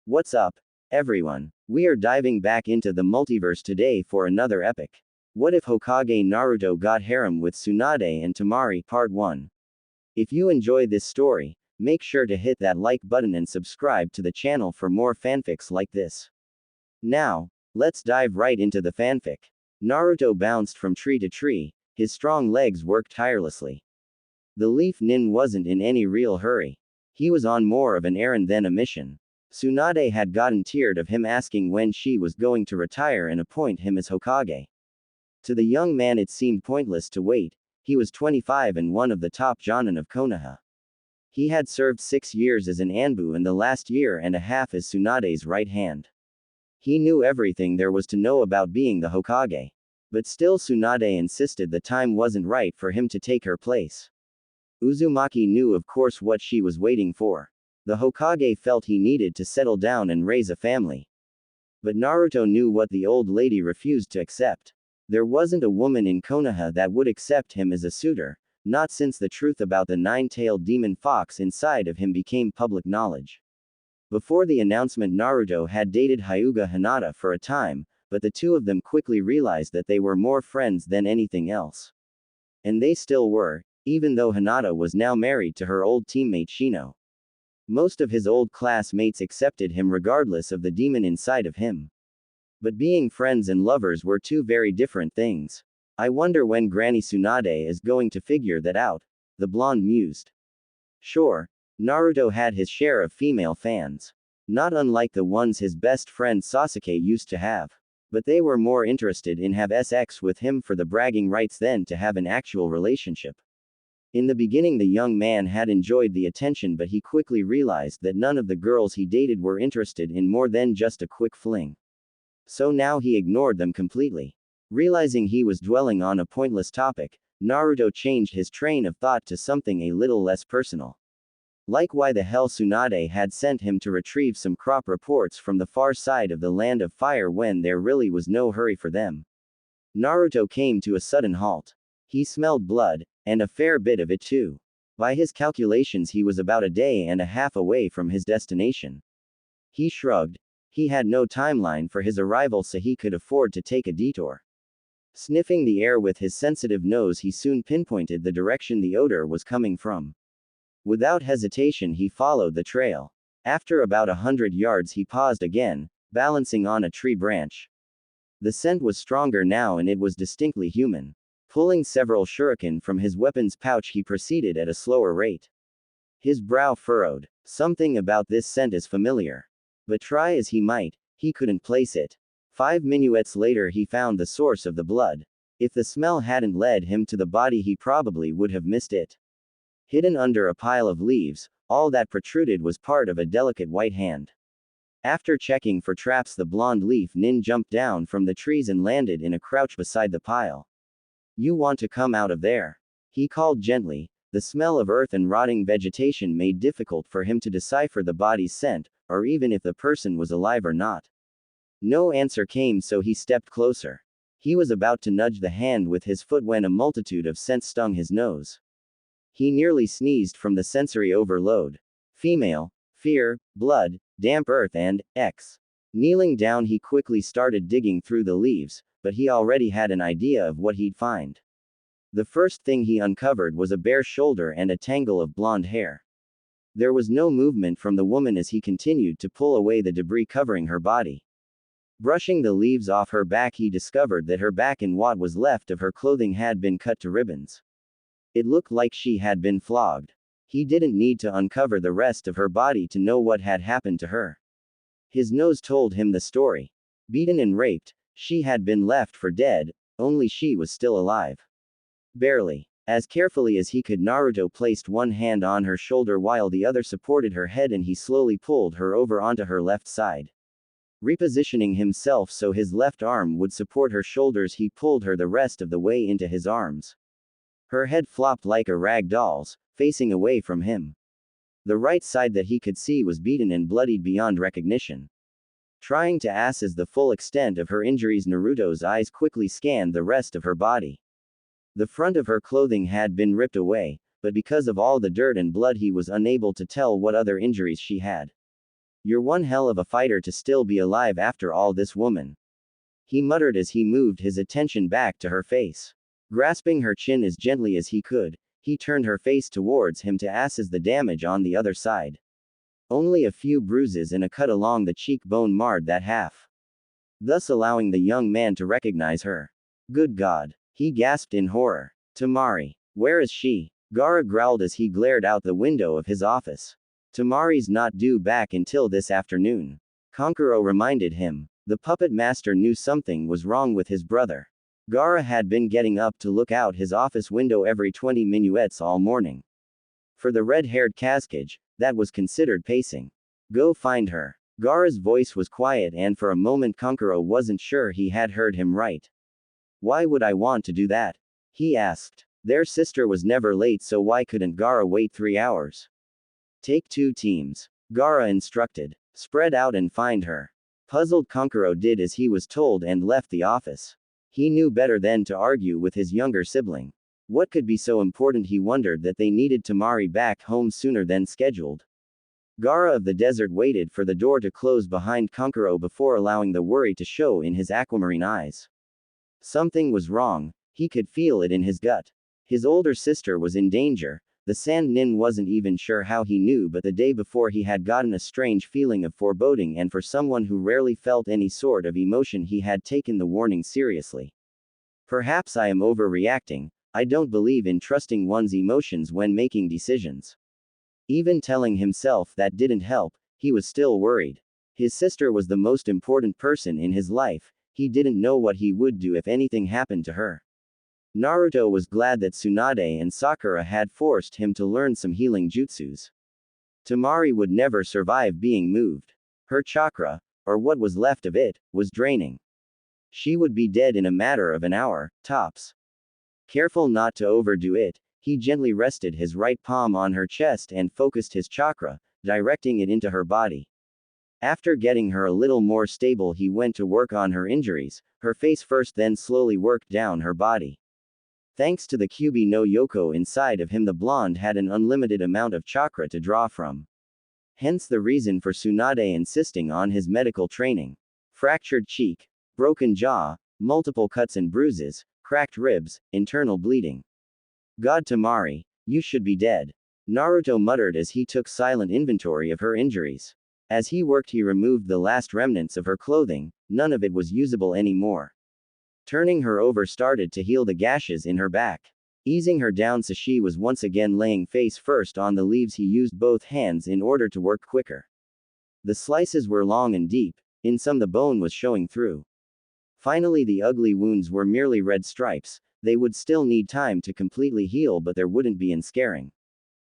What's up, everyone? We are diving back into the multiverse today for another epic. What if Hokage Naruto got harem with Tsunade and Temari Part 1? If you enjoy this story, make sure to hit that like button and subscribe to the channel for more fanfics like this. Now, let's dive right into the fanfic. Naruto bounced from tree to tree, his strong legs worked tirelessly. The leaf nin wasn't in any real hurry. He was on more of an errand than a mission. Tsunade had gotten tired of him asking when she was going to retire and appoint him as Hokage. To the young man it seemed pointless to wait. He was 25 and one of the top Jonin of Konoha. He had served 6 years as an Anbu and the last year and a half as Tsunade's right hand. He knew everything there was to know about being the Hokage. But still Tsunade insisted the time wasn't right for him to take her place. Uzumaki knew of course what she was waiting for. The Hokage felt he needed to settle down and raise a family. But Naruto knew what the old lady refused to accept. There wasn't a woman in Konoha that would accept him as a suitor, not since the truth about the nine-tailed demon fox inside of him became public knowledge. Before the announcement Naruto had dated Hyuga Hinata for a time, but the two of them quickly realized that they were more friends than anything else. And they still were, even though Hinata was now married to her old teammate Shino. Most of his old classmates accepted him regardless of the demon inside of him. But being friends and lovers were two very different things. I wonder when Granny Tsunade is going to figure that out, the blonde mused. Sure, Naruto had his share of female fans. Not unlike the ones his best friend Sasuke used to have. But they were more interested in have sex with him for the bragging rights than to have an actual relationship. In the beginning the young man had enjoyed the attention but he quickly realized that none of the girls he dated were interested in more than just a quick fling. So now he ignored them completely. Realizing he was dwelling on a pointless topic, Naruto changed his train of thought to something a little less personal. Like why the hell Tsunade had sent him to retrieve some crop reports from the far side of the land of fire when there really was no hurry for them. Naruto came to a sudden halt. He smelled blood, and a fair bit of it too. By his calculations he was about a day and a half away from his destination. He shrugged. He had no timeline for his arrival so he could afford to take a detour. Sniffing the air with his sensitive nose he soon pinpointed the direction the odor was coming from. Without hesitation he followed the trail. After about 100 yards he paused again, balancing on a tree branch. The scent was stronger now and it was distinctly human. Pulling several shuriken from his weapon's pouch he proceeded at a slower rate. His brow furrowed. Something about this scent is familiar. But try as he might, he couldn't place it. 5 minuets later he found the source of the blood. If the smell hadn't led him to the body he probably would have missed it. Hidden under a pile of leaves, all that protruded was part of a delicate white hand. After checking for traps the blonde leaf nin jumped down from the trees and landed in a crouch beside the pile. You want to come out of there? He called gently. The smell of earth and rotting vegetation made difficult for him to decipher the body's scent, or even if the person was alive or not. No answer came so he stepped closer. He was about to nudge the hand with his foot when a multitude of scents stung his nose. He nearly sneezed from the sensory overload. Female, fear, blood, damp earth and X. Kneeling down he quickly started digging through the leaves, but he already had an idea of what he'd find. The first thing he uncovered was a bare shoulder and a tangle of blonde hair. There was no movement from the woman as he continued to pull away the debris covering her body. Brushing the leaves off her back he discovered that her back and what was left of her clothing had been cut to ribbons. It looked like she had been flogged. He didn't need to uncover the rest of her body to know what had happened to her. His nose told him the story. Beaten and raped, she had been left for dead, only she was still alive. Barely. As carefully as he could Naruto placed one hand on her shoulder while the other supported her head and he slowly pulled her over onto her left side. Repositioning himself so his left arm would support her shoulders he pulled her the rest of the way into his arms. Her head flopped like a rag doll's, facing away from him. The right side that he could see was beaten and bloodied beyond recognition. Trying to assess the full extent of her injuries Naruto's eyes quickly scanned the rest of her body. The front of her clothing had been ripped away, but because of all the dirt and blood he was unable to tell what other injuries she had. You're one hell of a fighter to still be alive after all this, woman. He muttered as he moved his attention back to her face. Grasping her chin as gently as he could, he turned her face towards him to assess the damage on the other side. Only a few bruises and a cut along the cheekbone marred that half, thus allowing the young man to recognize her. Good God! He gasped in horror. Temari. Where is she? Gaara growled as he glared out the window of his office. Temari's not due back until this afternoon. Kankuro reminded him. The puppet master knew something was wrong with his brother. Gaara had been getting up to look out his office window every 20 minutes all morning. For the red-haired Kazkage, that was considered pacing. Go find her. Gaara's voice was quiet, and for a moment Kankuro wasn't sure he had heard him right. Why would I want to do that? He asked. Their sister was never late, so why couldn't Gaara wait 3 hours? Take 2 teams. Gaara instructed. Spread out and find her. Puzzled, Kankuro did as he was told and left the office. He knew better than to argue with his younger sibling. What could be so important, he wondered, that they needed Temari back home sooner than scheduled? Gaara of the desert waited for the door to close behind Kankuro before allowing the worry to show in his aquamarine eyes. Something was wrong, he could feel it in his gut. His older sister was in danger. The Sand Nin wasn't even sure how he knew, but the day before he had gotten a strange feeling of foreboding, and for someone who rarely felt any sort of emotion, he had taken the warning seriously. Perhaps I am overreacting. I don't believe in trusting one's emotions when making decisions. Even telling himself that didn't help, he was still worried. His sister was the most important person in his life. He didn't know what he would do if anything happened to her. Naruto was glad that Tsunade and Sakura had forced him to learn some healing jutsus. Temari would never survive being moved. Her chakra, or what was left of it, was draining. She would be dead in a matter of an hour, tops. Careful not to overdo it, he gently rested his right palm on her chest and focused his chakra, directing it into her body. After getting her a little more stable, he went to work on her injuries, her face first, then slowly worked down her body. Thanks to the Kyubi no Yoko inside of him, the blonde had an unlimited amount of chakra to draw from. Hence the reason for Tsunade insisting on his medical training. Fractured cheek, broken jaw, multiple cuts and bruises, cracked ribs, internal bleeding. God, Temari, you should be dead. Naruto muttered as he took silent inventory of her injuries. As he worked, he removed the last remnants of her clothing. None of it was usable anymore. Turning her over, started to heal the gashes in her back. Easing her down, Sashi was once again laying face first on the leaves. He used both hands in order to work quicker. The slices were long and deep. In some, the bone was showing through. Finally, the ugly wounds were merely red stripes. They would still need time to completely heal, but there wouldn't be any scarring.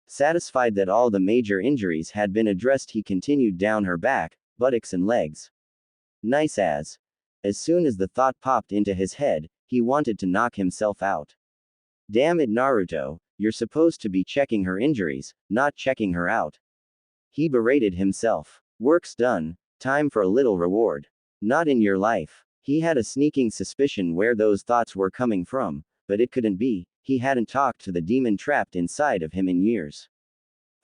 Satisfied that all the major injuries had been addressed, he continued down her back, buttocks and legs. Nice as. As soon as the thought popped into his head, he wanted to knock himself out. Damn it, Naruto, you're supposed to be checking her injuries, not checking her out. He berated himself. Work's done, time for a little reward. Not in your life. He had a sneaking suspicion where those thoughts were coming from, but it couldn't be. He hadn't talked to the demon trapped inside of him in years.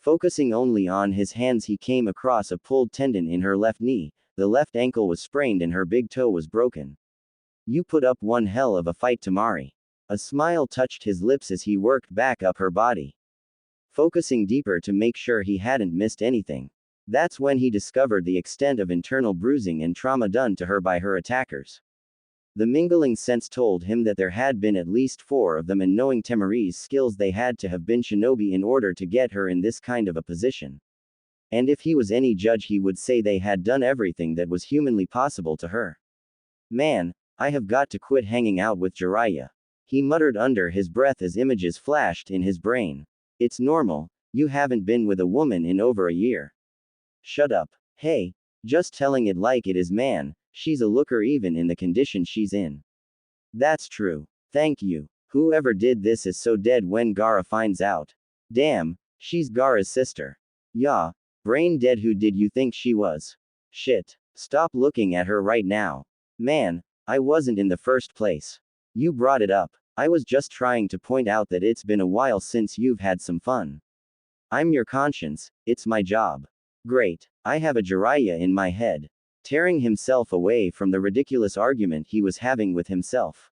Focusing only on his hands, he came across a pulled tendon in her left knee. The left ankle was sprained and her big toe was broken. You put up one hell of a fight, Temari. A smile touched his lips as he worked back up her body, focusing deeper to make sure he hadn't missed anything. That's when he discovered the extent of internal bruising and trauma done to her by her attackers. The mingling sense told him that there had been at least 4 of them, and knowing Temari's skills, they had to have been shinobi in order to get her in this kind of a position. And if he was any judge, he would say they had done everything that was humanly possible to her. Man, I have got to quit hanging out with Jiraiya. He muttered under his breath as images flashed in his brain. It's normal, you haven't been with a woman in over a year. Shut up. Hey, just telling it like it is, man, she's a looker even in the condition she's in. That's true. Thank you. Whoever did this is so dead when Gaara finds out. Damn, she's Gaara's sister. Yeah. Brain dead. Who did you think she was? Shit. Stop looking at her right now. Man, I wasn't in the first place. You brought it up. I was just trying to point out that it's been a while since you've had some fun. I'm your conscience, it's my job. Great. I have a Jiraiya in my head. Tearing himself away from the ridiculous argument he was having with himself.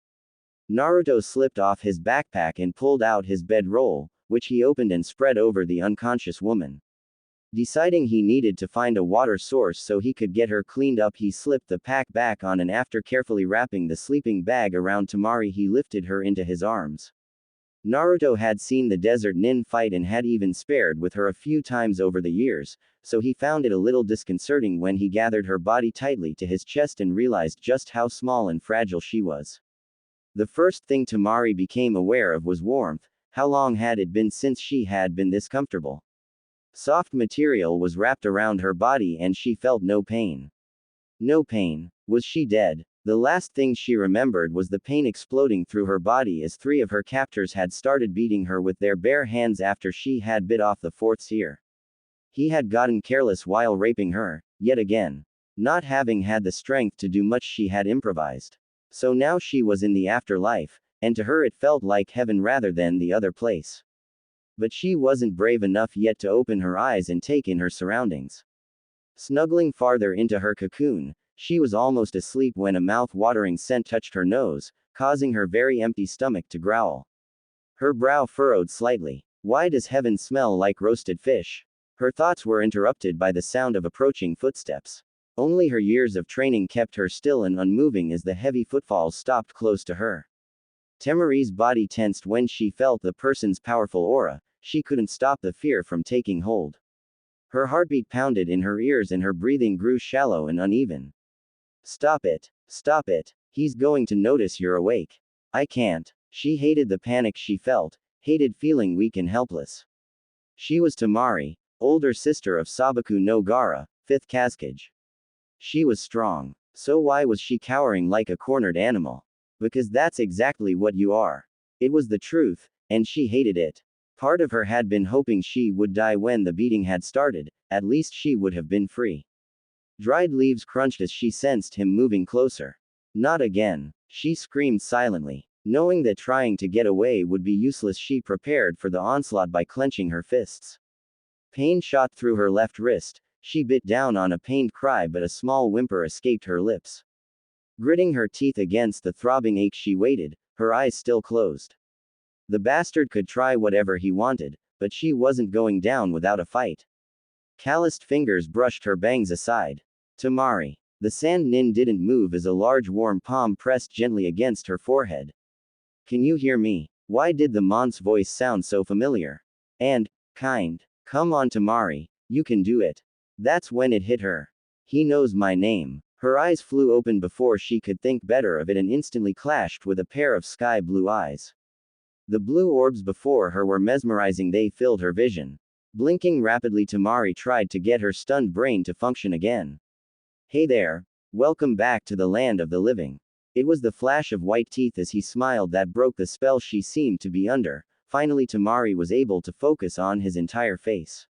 Naruto slipped off his backpack and pulled out his bedroll, which he opened and spread over the unconscious woman. Deciding he needed to find a water source so he could get her cleaned up, he slipped the pack back on, and after carefully wrapping the sleeping bag around Temari, he lifted her into his arms. Naruto had seen the desert nin fight and had even spared with her a few times over the years, so he found it a little disconcerting when he gathered her body tightly to his chest and realized just how small and fragile she was. The first thing Temari became aware of was warmth. How long had it been since she had been this comfortable? Soft material was wrapped around her body and she felt no pain. No pain. Was she dead? The last thing she remembered was the pain exploding through her body as 3 of her captors had started beating her with their bare hands after she had bit off the 4th's ear. He had gotten careless while raping her, yet again. Not having had the strength to do much, she had improvised. So now she was in the afterlife, and to her it felt like heaven rather than the other place. But she wasn't brave enough yet to open her eyes and take in her surroundings. Snuggling farther into her cocoon, she was almost asleep when a mouth-watering scent touched her nose, causing her very empty stomach to growl. Her brow furrowed slightly. Why does heaven smell like roasted fish? Her thoughts were interrupted by the sound of approaching footsteps. Only her years of training kept her still and unmoving as the heavy footfalls stopped close to her. Temari's body tensed when she felt the person's powerful aura. She couldn't stop the fear from taking hold. Her heartbeat pounded in her ears and her breathing grew shallow and uneven. Stop it. Stop it. He's going to notice you're awake. I can't. She hated the panic she felt, hated feeling weak and helpless. She was Temari, older sister of Sabaku no Gaara, 5th Hokage. She was strong. So why was she cowering like a cornered animal? Because that's exactly what you are. It was the truth, and she hated it. Part of her had been hoping she would die when the beating had started, at least she would have been free. Dried leaves crunched as she sensed him moving closer. Not again. She screamed silently. Knowing that trying to get away would be useless, she prepared for the onslaught by clenching her fists. Pain shot through her left wrist. She bit down on a pained cry, but a small whimper escaped her lips. Gritting her teeth against the throbbing ache, she waited, her eyes still closed. The bastard could try whatever he wanted, but she wasn't going down without a fight. Calloused fingers brushed her bangs aside. Temari. The sand nin didn't move as a large warm palm pressed gently against her forehead. Can you hear me? Why did the mon's voice sound so familiar? And kind. Come on, Temari, you can do it. That's when it hit her. He knows my name. Her eyes flew open before she could think better of it and instantly clashed with a pair of sky blue eyes. The blue orbs before her were mesmerizing, they filled her vision. Blinking rapidly, Temari tried to get her stunned brain to function again. Hey there. Welcome back to the land of the living. It was the flash of white teeth as he smiled that broke the spell she seemed to be under. Finally, Temari was able to focus on his entire face.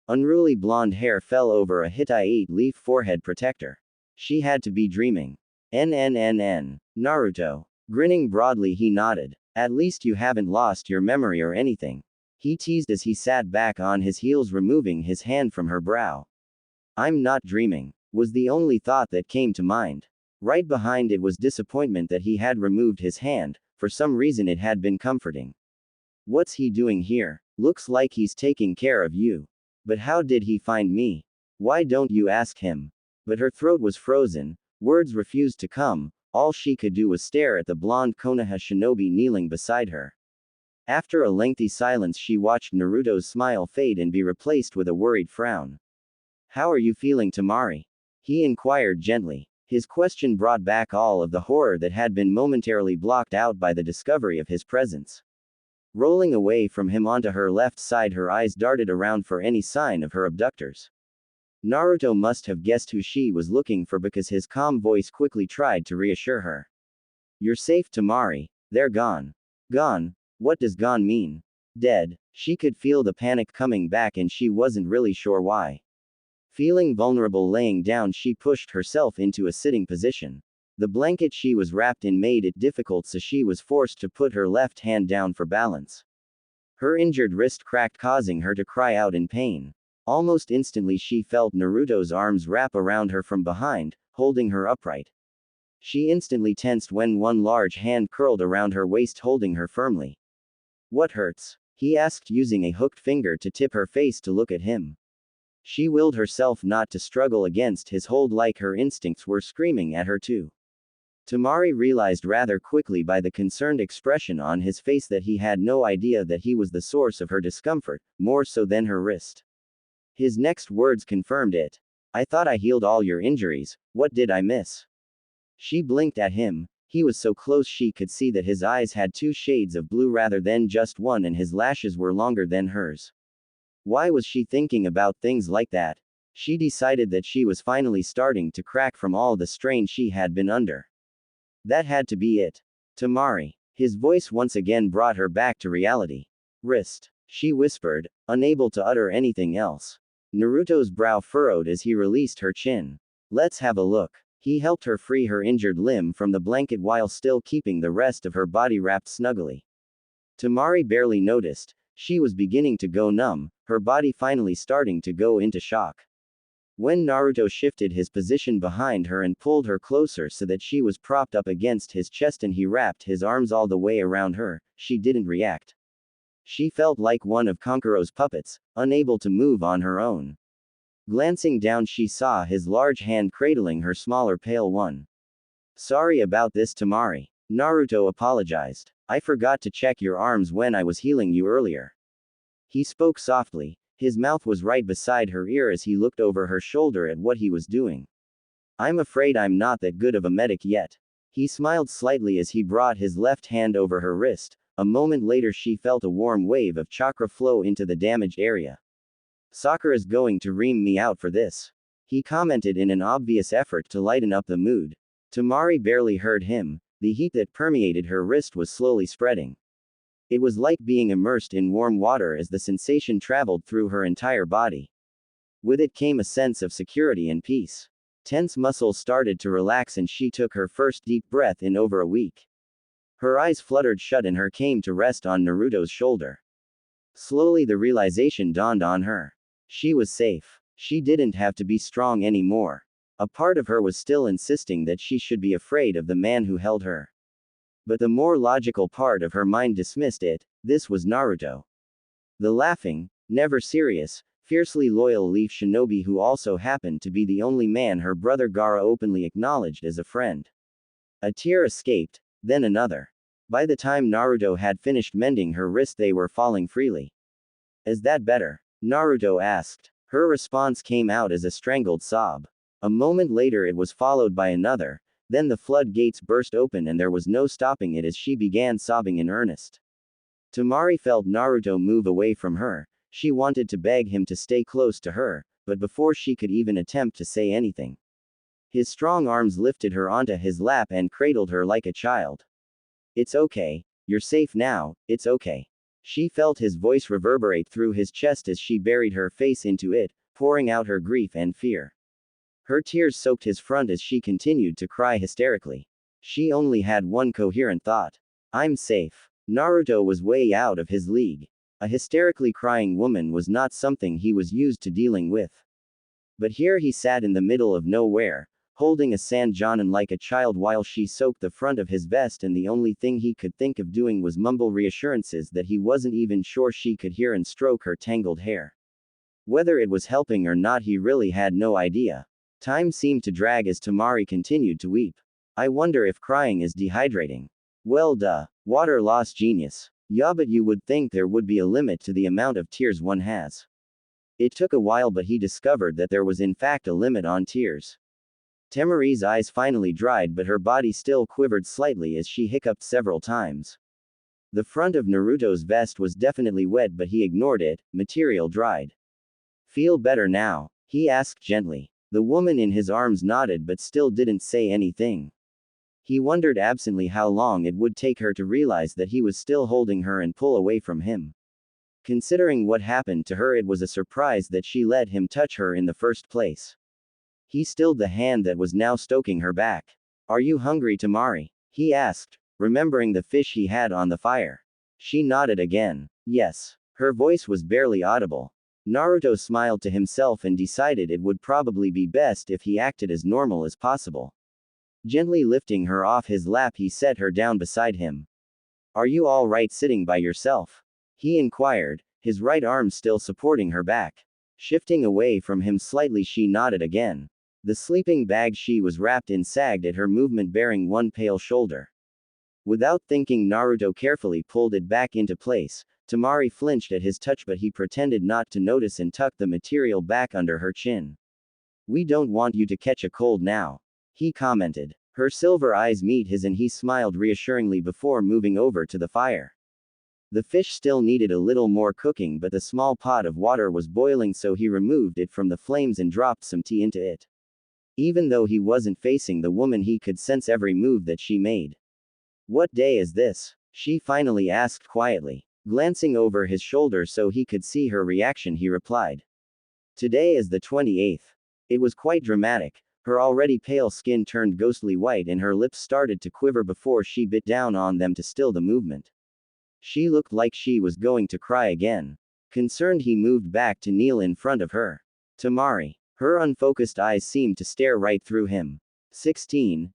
Unruly blonde hair fell over a Hittite leaf forehead protector. She had to be dreaming. Naruto. Grinning broadly, he nodded. At least you haven't lost your memory or anything. He teased as he sat back on his heels, removing his hand from her brow. I'm not dreaming, was the only thought that came to mind. Right behind it was disappointment that he had removed his hand. For some reason it had been comforting. What's he doing here? Looks like he's taking care of you. But how did he find me? Why don't you ask him? But her throat was frozen, words refused to come. All she could do was stare at the blonde Konoha shinobi kneeling beside her. After a lengthy silence, she watched Naruto's smile fade and be replaced with a worried frown. How are you feeling, Temari? He inquired gently. His question brought back all of the horror that had been momentarily blocked out by the discovery of his presence. Rolling away from him onto her left side, her eyes darted around for any sign of her abductors. Naruto must have guessed who she was looking for because his calm voice quickly tried to reassure her. You're safe, Temari. They're gone. Gone? What does gone mean? Dead. She could feel the panic coming back and she wasn't really sure why. Feeling vulnerable laying down, she pushed herself into a sitting position. The blanket she was wrapped in made it difficult, so she was forced to put her left hand down for balance. Her injured wrist cracked, causing her to cry out in pain. Almost instantly she felt Naruto's arms wrap around her from behind, holding her upright. She instantly tensed when one large hand curled around her waist, holding her firmly. "What hurts?" he asked, using a hooked finger to tip her face to look at him. She willed herself not to struggle against his hold, like her instincts were screaming at her too. Temari realized rather quickly by the concerned expression on his face that he had no idea that he was the source of her discomfort, more so than her wrist. His next words confirmed it. "I thought I healed all your injuries, what did I miss?" She blinked at him. He was so close she could see that his eyes had two shades of blue rather than just one, and his lashes were longer than hers. Why was she thinking about things like that? She decided that she was finally starting to crack from all the strain she had been under. That had to be it. "Temari." His voice once again brought her back to reality. "Wrist," she whispered, unable to utter anything else. Naruto's brow furrowed as he released her chin. "Let's have a look." He helped her free her injured limb from the blanket while still keeping the rest of her body wrapped snugly. Temari barely noticed. She was beginning to go numb, her body finally starting to go into shock. When Naruto shifted his position behind her and pulled her closer so that she was propped up against his chest and he wrapped his arms all the way around her, she didn't react. She felt like one of Kankuro's puppets, unable to move on her own. Glancing down, she saw his large hand cradling her smaller pale one. "Sorry about this, Temari." Naruto apologized. "I forgot to check your arms when I was healing you earlier." He spoke softly. His mouth was right beside her ear as he looked over her shoulder at what he was doing. "I'm afraid I'm not that good of a medic yet." He smiled slightly as he brought his left hand over her wrist. A moment later she felt a warm wave of chakra flow into the damaged area. "Sakura's going to ream me out for this," he commented in an obvious effort to lighten up the mood. Temari barely heard him. The heat that permeated her wrist was slowly spreading. It was like being immersed in warm water as the sensation traveled through her entire body. With it came a sense of security and peace. Tense muscles started to relax and she took her first deep breath in over a week. Her eyes fluttered shut and her came to rest on Naruto's shoulder. Slowly the realization dawned on her. She was safe. She didn't have to be strong anymore. A part of her was still insisting that she should be afraid of the man who held her. But the more logical part of her mind dismissed it. This was Naruto. The laughing, never serious, fiercely loyal Leaf Shinobi who also happened to be the only man her brother Gaara openly acknowledged as a friend. A tear escaped, then another. By the time Naruto had finished mending her wrist they were falling freely. "Is that better?" Naruto asked. Her response came out as a strangled sob. A moment later it was followed by another, then the floodgates burst open and there was no stopping it as she began sobbing in earnest. Temari felt Naruto move away from her. She wanted to beg him to stay close to her, but before she could even attempt to say anything, his strong arms lifted her onto his lap and cradled her like a child. "It's okay. You're safe now, it's okay." She felt his voice reverberate through his chest as she buried her face into it, pouring out her grief and fear. Her tears soaked his front as she continued to cry hysterically. She only had one coherent thought. "I'm safe." Naruto was way out of his league. A hysterically crying woman was not something he was used to dealing with. But here he sat in the middle of nowhere, holding a sanjanan like a child while she soaked the front of his vest, and the only thing he could think of doing was mumble reassurances that he wasn't even sure she could hear and stroke her tangled hair. Whether it was helping or not he really had no idea. Time seemed to drag as Temari continued to weep. "I wonder if crying is dehydrating." "Well duh. Water loss genius." "Yeah, but you would think there would be a limit to the amount of tears one has." It took a while but he discovered that there was in fact a limit on tears. Temari's eyes finally dried but her body still quivered slightly as she hiccuped several times. The front of Naruto's vest was definitely wet but he ignored it, material dried. "Feel better now?" he asked gently. The woman in his arms nodded but still didn't say anything. He wondered absently how long it would take her to realize that he was still holding her and pull away from him. Considering what happened to her, it was a surprise that she let him touch her in the first place. He stilled the hand that was now stoking her back. "Are you hungry, Temari?" he asked, remembering the fish he had on the fire. She nodded again. Yes. Her voice was barely audible. Naruto smiled to himself and decided it would probably be best if he acted as normal as possible. Gently lifting her off his lap, he set her down beside him. Are you all right sitting by yourself? He inquired, his right arm still supporting her back. Shifting away from him slightly, she nodded again. The sleeping bag she was wrapped in sagged at her movement, bearing one pale shoulder. Without thinking, Naruto carefully pulled it back into place. Temari flinched at his touch, but he pretended not to notice and tucked the material back under her chin. We don't want you to catch a cold now, he commented. Her silver eyes meet his and he smiled reassuringly before moving over to the fire. The fish still needed a little more cooking, but the small pot of water was boiling, so he removed it from the flames and dropped some tea into it. Even though he wasn't facing the woman, he could sense every move that she made. What day is this? She finally asked quietly. Glancing over his shoulder so he could see her reaction, he replied. Today is the 28th. It was quite dramatic. Her already pale skin turned ghostly white and her lips started to quiver before she bit down on them to still the movement. She looked like she was going to cry again. Concerned, he moved back to kneel in front of her. Temari. Her unfocused eyes seemed to stare right through him. 16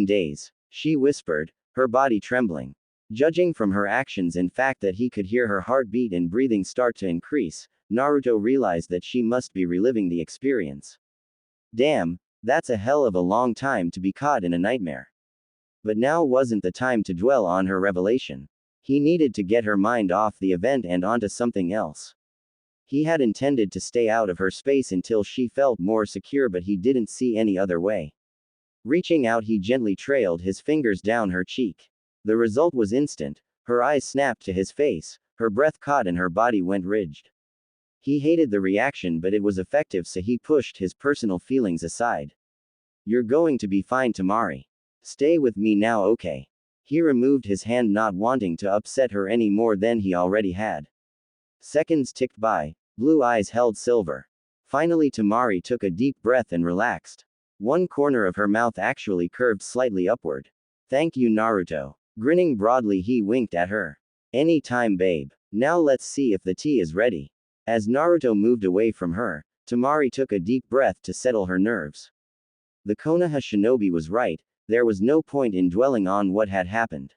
days, she whispered, her body trembling. Judging from her actions and fact that he could hear her heartbeat and breathing start to increase, Naruto realized that she must be reliving the experience. Damn, that's a hell of a long time to be caught in a nightmare. But now wasn't the time to dwell on her revelation. He needed to get her mind off the event and onto something else. He had intended to stay out of her space until she felt more secure, but he didn't see any other way. Reaching out, he gently trailed his fingers down her cheek. The result was instant. Her eyes snapped to his face, her breath caught and her body went rigid. He hated the reaction, but it was effective, so he pushed his personal feelings aside. You're going to be fine, Temari. Stay with me now, okay? He removed his hand, not wanting to upset her any more than he already had. Seconds ticked by. Blue eyes held silver. Finally, Temari took a deep breath and relaxed. One corner of her mouth actually curved slightly upward. Thank you, Naruto. Grinning broadly, he winked at her. Any time, babe. Now let's see if the tea is ready. As Naruto moved away from her, Temari took a deep breath to settle her nerves. The Konoha shinobi was right, there was no point in dwelling on what had happened.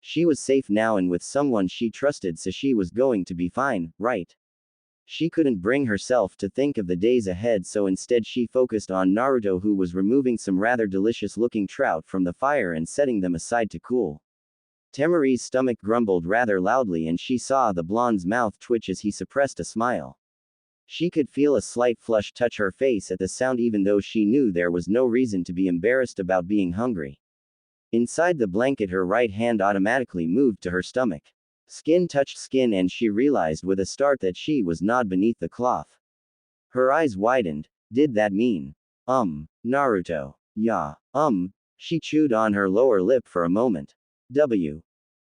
She was safe now and with someone she trusted, so she was going to be fine, right? She couldn't bring herself to think of the days ahead, so instead she focused on Naruto, who was removing some rather delicious-looking trout from the fire and setting them aside to cool. Temari's stomach grumbled rather loudly and she saw the blonde's mouth twitch as he suppressed a smile. She could feel a slight flush touch her face at the sound, even though she knew there was no reason to be embarrassed about being hungry. Inside the blanket, her right hand automatically moved to her stomach. Skin touched skin and she realized with a start that she was not beneath the cloth. Her eyes widened. Did that mean? Naruto. Yeah. She chewed on her lower lip for a moment.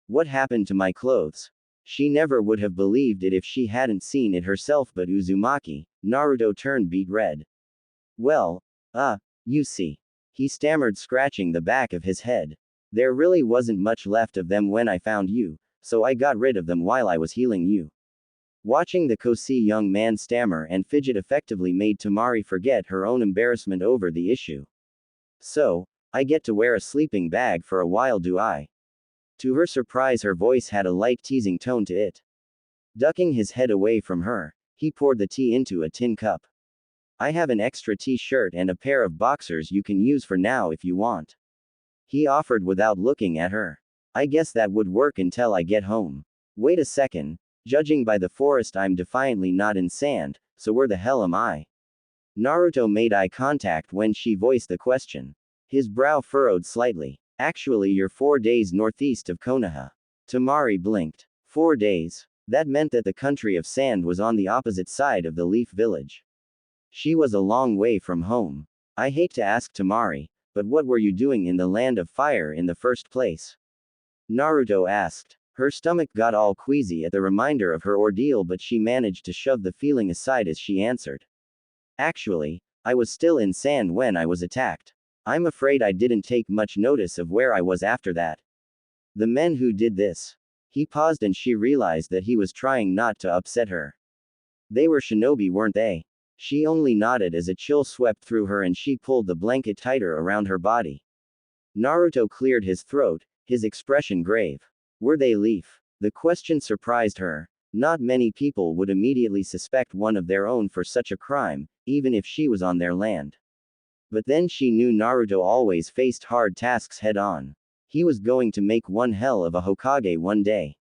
What happened to my clothes? She never would have believed it if she hadn't seen it herself, but Uzumaki. Naruto turned beet red. Well, you see. He stammered, scratching the back of his head. There really wasn't much left of them when I found you, so I got rid of them while I was healing you. Watching the Kosi young man stammer and fidget effectively made Temari forget her own embarrassment over the issue. So, I get to wear a sleeping bag for a while, do I? To her surprise, her voice had a light teasing tone to it. Ducking his head away from her, he poured the tea into a tin cup. I have an extra t-shirt and a pair of boxers you can use for now if you want. He offered without looking at her. I guess that would work until I get home. Wait a second. Judging by the forest, I'm defiantly not in sand, so where the hell am I? Naruto made eye contact when she voiced the question. His brow furrowed slightly. Actually, you're 4 days northeast of Konoha. Temari blinked. 4 days? That meant that the country of sand was on the opposite side of the Leaf Village. She was a long way from home. I hate to ask, Temari, but what were you doing in the land of fire in the first place? Naruto asked. Her stomach got all queasy at the reminder of her ordeal, but she managed to shove the feeling aside as she answered. Actually, I was still in sand when I was attacked. I'm afraid I didn't take much notice of where I was after that. The men who did this. He paused and she realized that he was trying not to upset her. They were shinobi, weren't they? She only nodded as a chill swept through her and she pulled the blanket tighter around her body. Naruto cleared his throat, his expression grave. Were they Leaf? The question surprised her. Not many people would immediately suspect one of their own for such a crime, even if she was on their land. But then she knew Naruto always faced hard tasks head on. He was going to make one hell of a Hokage one day.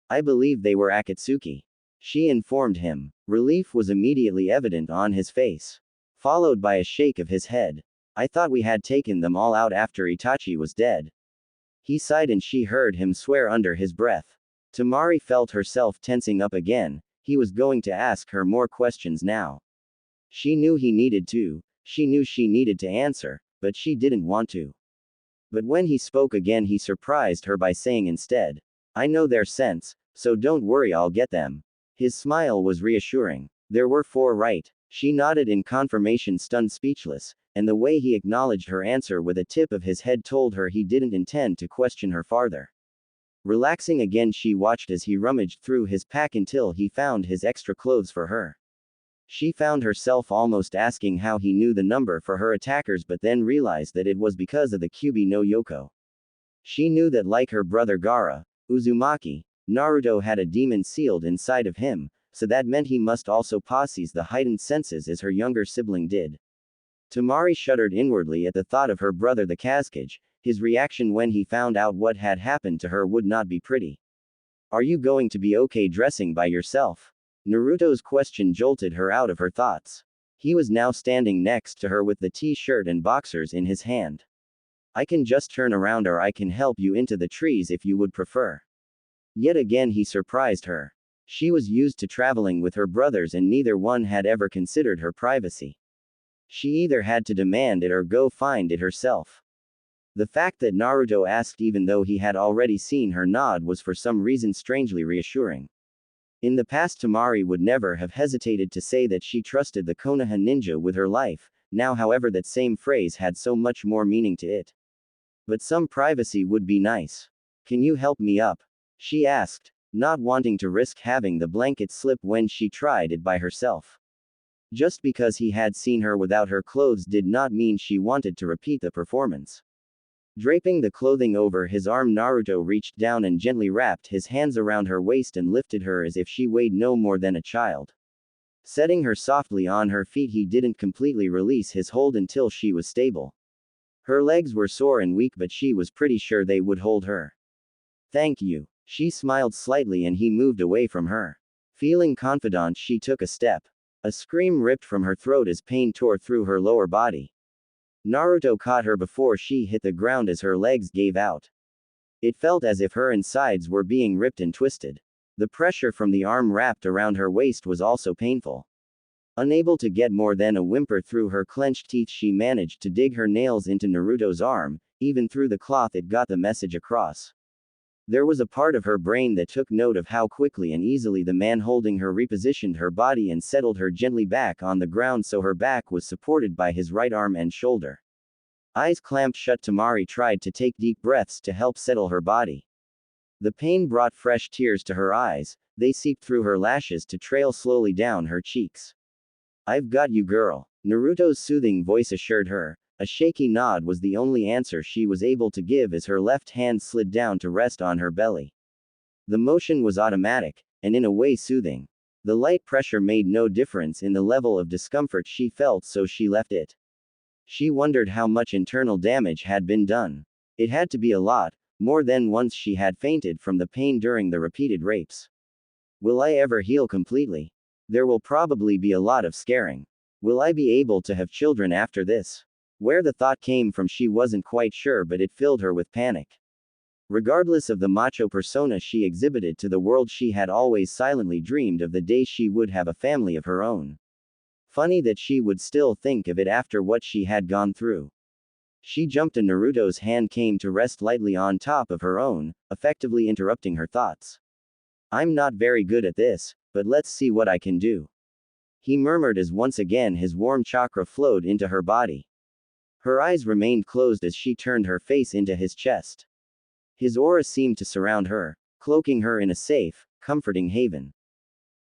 I believe they were Akatsuki. She informed him. Relief was immediately evident on his face, followed by a shake of his head. I thought we had taken them all out after Itachi was dead. He sighed and she heard him swear under his breath. Temari felt herself tensing up again. He was going to ask her more questions now. She knew he needed to. She knew she needed to answer, but she didn't want to. But when he spoke again, he surprised her by saying instead, I know their sense, so don't worry, I'll get them. His smile was reassuring. There were 4, right? She nodded in confirmation, stunned speechless, and the way he acknowledged her answer with a tip of his head told her he didn't intend to question her farther. Relaxing again, she watched as he rummaged through his pack until he found his extra clothes for her. She found herself almost asking how he knew the number for her attackers, but then realized that it was because of the Kyuubi no Yoko. She knew that, like her brother Gaara, Uzumaki, Naruto had a demon sealed inside of him, so that meant he must also possess the heightened senses as her younger sibling did. Temari shuddered inwardly at the thought of her brother the Kazekage. His reaction when he found out what had happened to her would not be pretty. Are you going to be okay dressing by yourself? Naruto's question jolted her out of her thoughts. He was now standing next to her with the t-shirt and boxers in his hand. I can just turn around, or I can help you into the trees if you would prefer. Yet again he surprised her. She was used to traveling with her brothers and neither one had ever considered her privacy. She either had to demand it or go find it herself. The fact that Naruto asked even though he had already seen her nod was for some reason strangely reassuring. In the past, Temari would never have hesitated to say that she trusted the Konoha ninja with her life. Now, however, that same phrase had so much more meaning to it. But some privacy would be nice. Can you help me up? She asked, not wanting to risk having the blanket slip when she tried it by herself. Just because he had seen her without her clothes did not mean she wanted to repeat the performance. Draping the clothing over his arm, Naruto reached down and gently wrapped his hands around her waist and lifted her as if she weighed no more than a child. Setting her softly on her feet, he didn't completely release his hold until she was stable. Her legs were sore and weak, but she was pretty sure they would hold her. Thank you. She smiled slightly and he moved away from her. Feeling confident, she took a step. A scream ripped from her throat as pain tore through her lower body. Naruto caught her before she hit the ground as her legs gave out. It felt as if her insides were being ripped and twisted. The pressure from the arm wrapped around her waist was also painful. Unable to get more than a whimper through her clenched teeth, she managed to dig her nails into Naruto's arm. Even through the cloth, it got the message across. There was a part of her brain that took note of how quickly and easily the man holding her repositioned her body and settled her gently back on the ground so her back was supported by his right arm and shoulder. Eyes clamped shut, Temari tried to take deep breaths to help settle her body. The pain brought fresh tears to her eyes. They seeped through her lashes to trail slowly down her cheeks. I've got you, girl. Naruto's soothing voice assured her. A shaky nod was the only answer she was able to give as her left hand slid down to rest on her belly. The motion was automatic, and in a way soothing. The light pressure made no difference in the level of discomfort she felt, so she left it. She wondered how much internal damage had been done. It had to be a lot, more than once she had fainted from the pain during the repeated rapes. Will I ever heal completely? There will probably be a lot of scarring. Will I be able to have children after this? Where the thought came from she wasn't quite sure, but it filled her with panic. Regardless of the macho persona she exhibited to the world, she had always silently dreamed of the day she would have a family of her own. Funny that she would still think of it after what she had gone through. She jumped and Naruto's hand came to rest lightly on top of her own, effectively interrupting her thoughts. I'm not very good at this, but let's see what I can do. He murmured as once again his warm chakra flowed into her body. Her eyes remained closed as she turned her face into his chest. His aura seemed to surround her, cloaking her in a safe, comforting haven.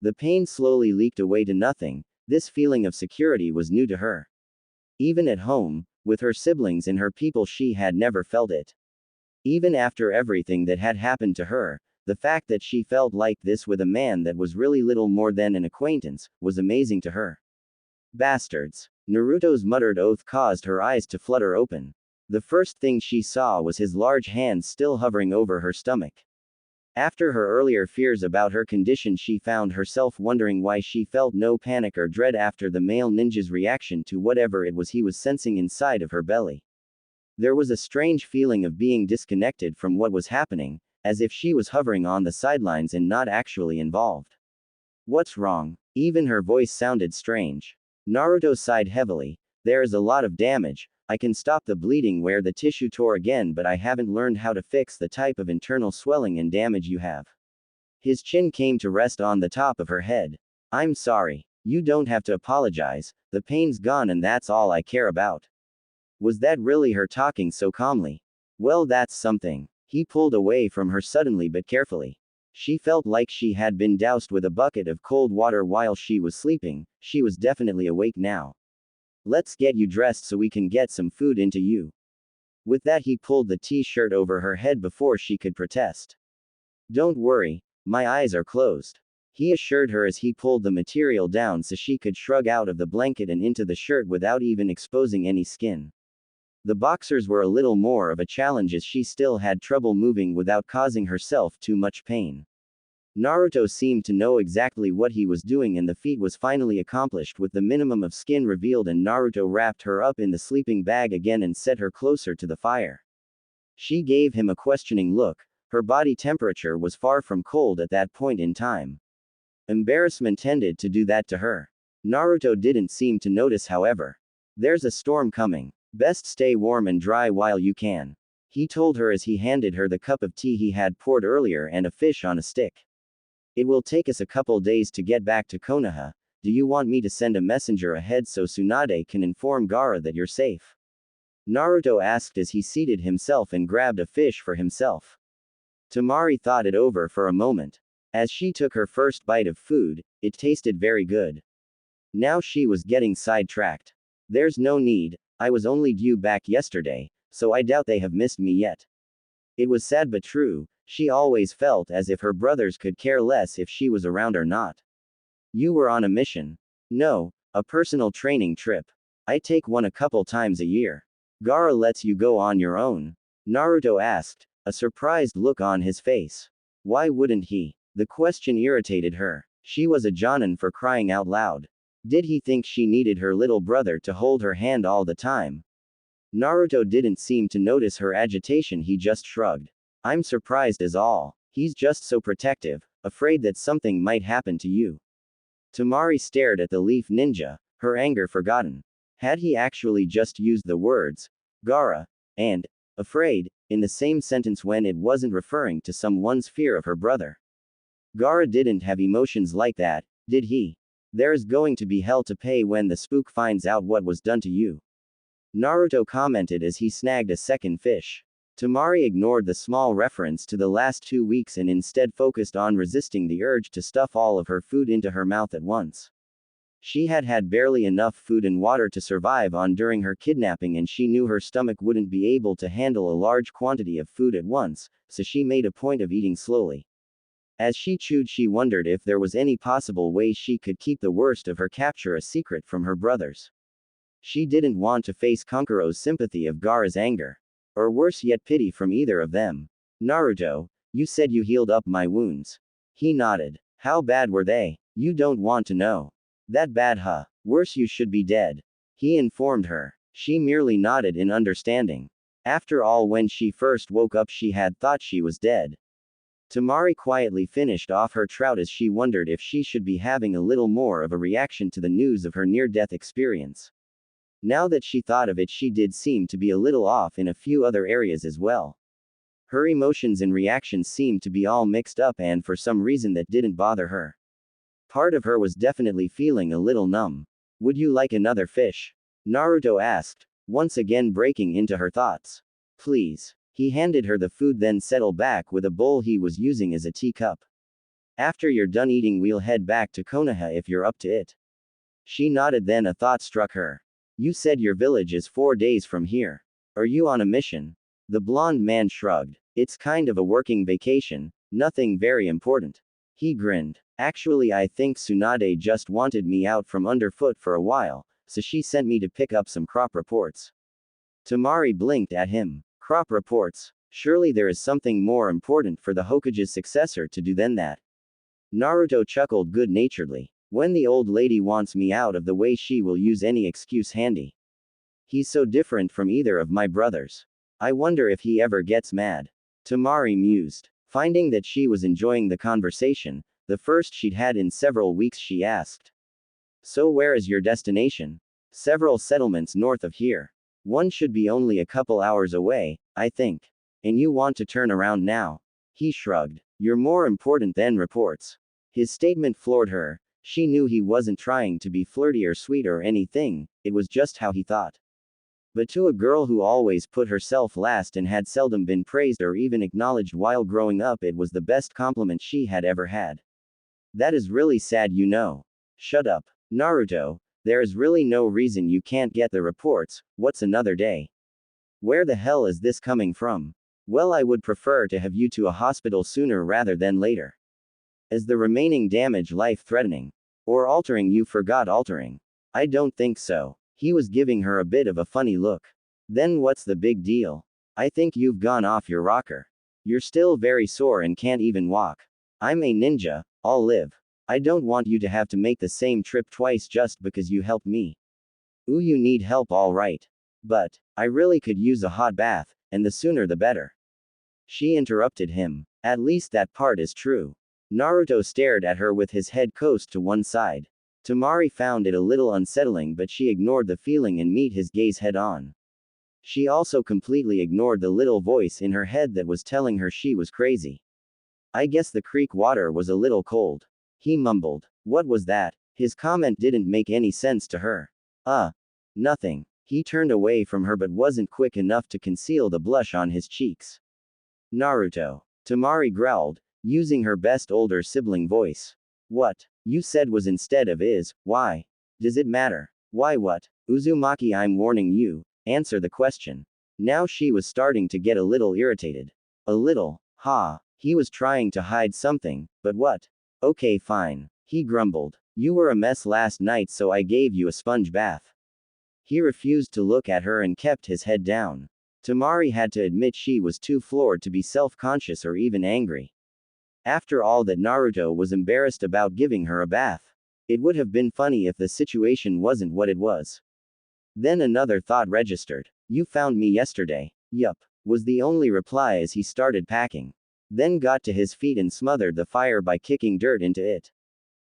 The pain slowly leaked away to nothing. This feeling of security was new to her. Even at home, with her siblings and her people, she had never felt it. Even after everything that had happened to her, the fact that she felt like this with a man that was really little more than an acquaintance, was amazing to her. Bastards. Naruto's muttered oath caused her eyes to flutter open. The first thing she saw was his large hands still hovering over her stomach. After her earlier fears about her condition, she found herself wondering why she felt no panic or dread after the male ninja's reaction to whatever it was he was sensing inside of her belly. There was a strange feeling of being disconnected from what was happening, as if she was hovering on the sidelines and not actually involved. What's wrong? Even her voice sounded strange. Naruto sighed heavily. There is a lot of damage. I can stop the bleeding where the tissue tore again, but I haven't learned how to fix the type of internal swelling and damage you have. His chin came to rest on the top of her head. I'm sorry. You don't have to apologize. The pain's gone and that's all I care about. Was that really her talking so calmly? Well, that's something. He pulled away from her suddenly but carefully. She felt like she had been doused with a bucket of cold water while she was sleeping. She was definitely awake now. Let's get you dressed so we can get some food into you. With that, he pulled the t-shirt over her head before she could protest. Don't worry, my eyes are closed, he assured her as he pulled the material down so she could shrug out of the blanket and into the shirt without even exposing any skin. The boxers were a little more of a challenge as she still had trouble moving without causing herself too much pain. Naruto seemed to know exactly what he was doing, and the feat was finally accomplished with the minimum of skin revealed, and Naruto wrapped her up in the sleeping bag again and set her closer to the fire. She gave him a questioning look. Her body temperature was far from cold at that point in time. Embarrassment tended to do that to her. Naruto didn't seem to notice, however. There's a storm coming. Best stay warm and dry while you can, he told her as he handed her the cup of tea he had poured earlier and a fish on a stick. It will take us a couple days to get back to Konoha. Do you want me to send a messenger ahead so Tsunade can inform Gaara that you're safe? Naruto asked as he seated himself and grabbed a fish for himself. Temari thought it over for a moment. As she took her first bite of food, it tasted very good. Now she was getting sidetracked. There's no need, I was only due back yesterday, so I doubt they have missed me yet. It was sad but true. She always felt as if her brothers could care less if she was around or not. You were on a mission. No, a personal training trip. I take one a couple times a year. Gaara lets you go on your own? Naruto asked, a surprised look on his face. Why wouldn't he? The question irritated her. She was a Jonin, for crying out loud. Did he think she needed her little brother to hold her hand all the time? Naruto didn't seem to notice her agitation, he just shrugged. I'm surprised as all. He's just so protective, afraid that something might happen to you. Temari stared at the leaf ninja, her anger forgotten. Had he actually just used the words, Gaara, and, afraid, in the same sentence when it wasn't referring to someone's fear of her brother? Gaara didn't have emotions like that, did he? There's going to be hell to pay when the spook finds out what was done to you, Naruto commented as he snagged a second fish. Temari ignored the small reference to the last 2 weeks and instead focused on resisting the urge to stuff all of her food into her mouth at once. She had had barely enough food and water to survive on during her kidnapping, and she knew her stomach wouldn't be able to handle a large quantity of food at once, so she made a point of eating slowly. As she chewed, she wondered if there was any possible way she could keep the worst of her capture a secret from her brothers. She didn't want to face Kankuro's sympathy of Gaara's anger. Or worse yet, pity from either of them. Naruto, you said you healed up my wounds. He nodded. How bad were they? You don't want to know. That bad, huh? Worse, you should be dead, he informed her. She merely nodded in understanding. After all, when she first woke up she had thought she was dead. Temari quietly finished off her trout as she wondered if she should be having a little more of a reaction to the news of her near-death experience. Now that she thought of it, she did seem to be a little off in a few other areas as well. Her emotions and reactions seemed to be all mixed up, and for some reason that didn't bother her. Part of her was definitely feeling a little numb. Would you like another fish? Naruto asked, once again breaking into her thoughts. Please. He handed her the food, then settled back with a bowl he was using as a teacup. After you're done eating, we'll head back to Konoha if you're up to it. She nodded, then a thought struck her. You said your village is 4 days from here. Are you on a mission? The blonde man shrugged. It's kind of a working vacation, nothing very important. He grinned. Actually, I think Tsunade just wanted me out from underfoot for a while, so she sent me to pick up some crop reports. Temari blinked at him. Crop reports? Surely there is something more important for the Hokage's successor to do than that. Naruto chuckled good-naturedly. When the old lady wants me out of the way, she will use any excuse handy. He's so different from either of my brothers. I wonder if he ever gets mad. Temari mused. Finding that she was enjoying the conversation, the first she'd had in several weeks, she asked. So where is your destination? Several settlements north of here. One should be only a couple hours away, I think. And you want to turn around now? He shrugged. You're more important than reports. His statement floored her. She knew he wasn't trying to be flirty or sweet or anything, it was just how he thought. But to a girl who always put herself last and had seldom been praised or even acknowledged while growing up, it was the best compliment she had ever had. That is really sad, you know. Shut up, Naruto. There is really no reason you can't get the reports. What's another day? Where the hell is this coming from? Well, I would prefer to have you to a hospital sooner rather than later. Is the remaining damage life-threatening? Or altering? You forgot altering. I don't think so. He was giving her a bit of a funny look. Then what's the big deal? I think you've gone off your rocker. You're still very sore and can't even walk. I'm a ninja, I'll live. I don't want you to have to make the same trip twice just because you helped me. Ooh, you need help, all right. But I really could use a hot bath, and the sooner the better. She interrupted him. At least that part is true. Naruto stared at her with his head cocked to one side. Temari found it a little unsettling, but she ignored the feeling and met his gaze head on. She also completely ignored the little voice in her head that was telling her she was crazy. I guess the creek water was a little cold. He mumbled. What was that? His comment didn't make any sense to her. Nothing. He turned away from her but wasn't quick enough to conceal the blush on his cheeks. Naruto. Temari growled, using her best older sibling voice. What you said was instead of is. Why? Does it matter? Why what? Uzumaki, I'm warning you. Answer the question. Now she was starting to get a little irritated. A little. He was trying to hide something, but what? Okay, fine. He grumbled. You were a mess last night, so I gave you a sponge bath. He refused to look at her and kept his head down. Temari had to admit she was too floored to be self-conscious or even angry. After all that, Naruto was embarrassed about giving her a bath. It would have been funny if the situation wasn't what it was. Then another thought registered. You found me yesterday. Yup, was the only reply as he started packing. Then got to his feet and smothered the fire by kicking dirt into it.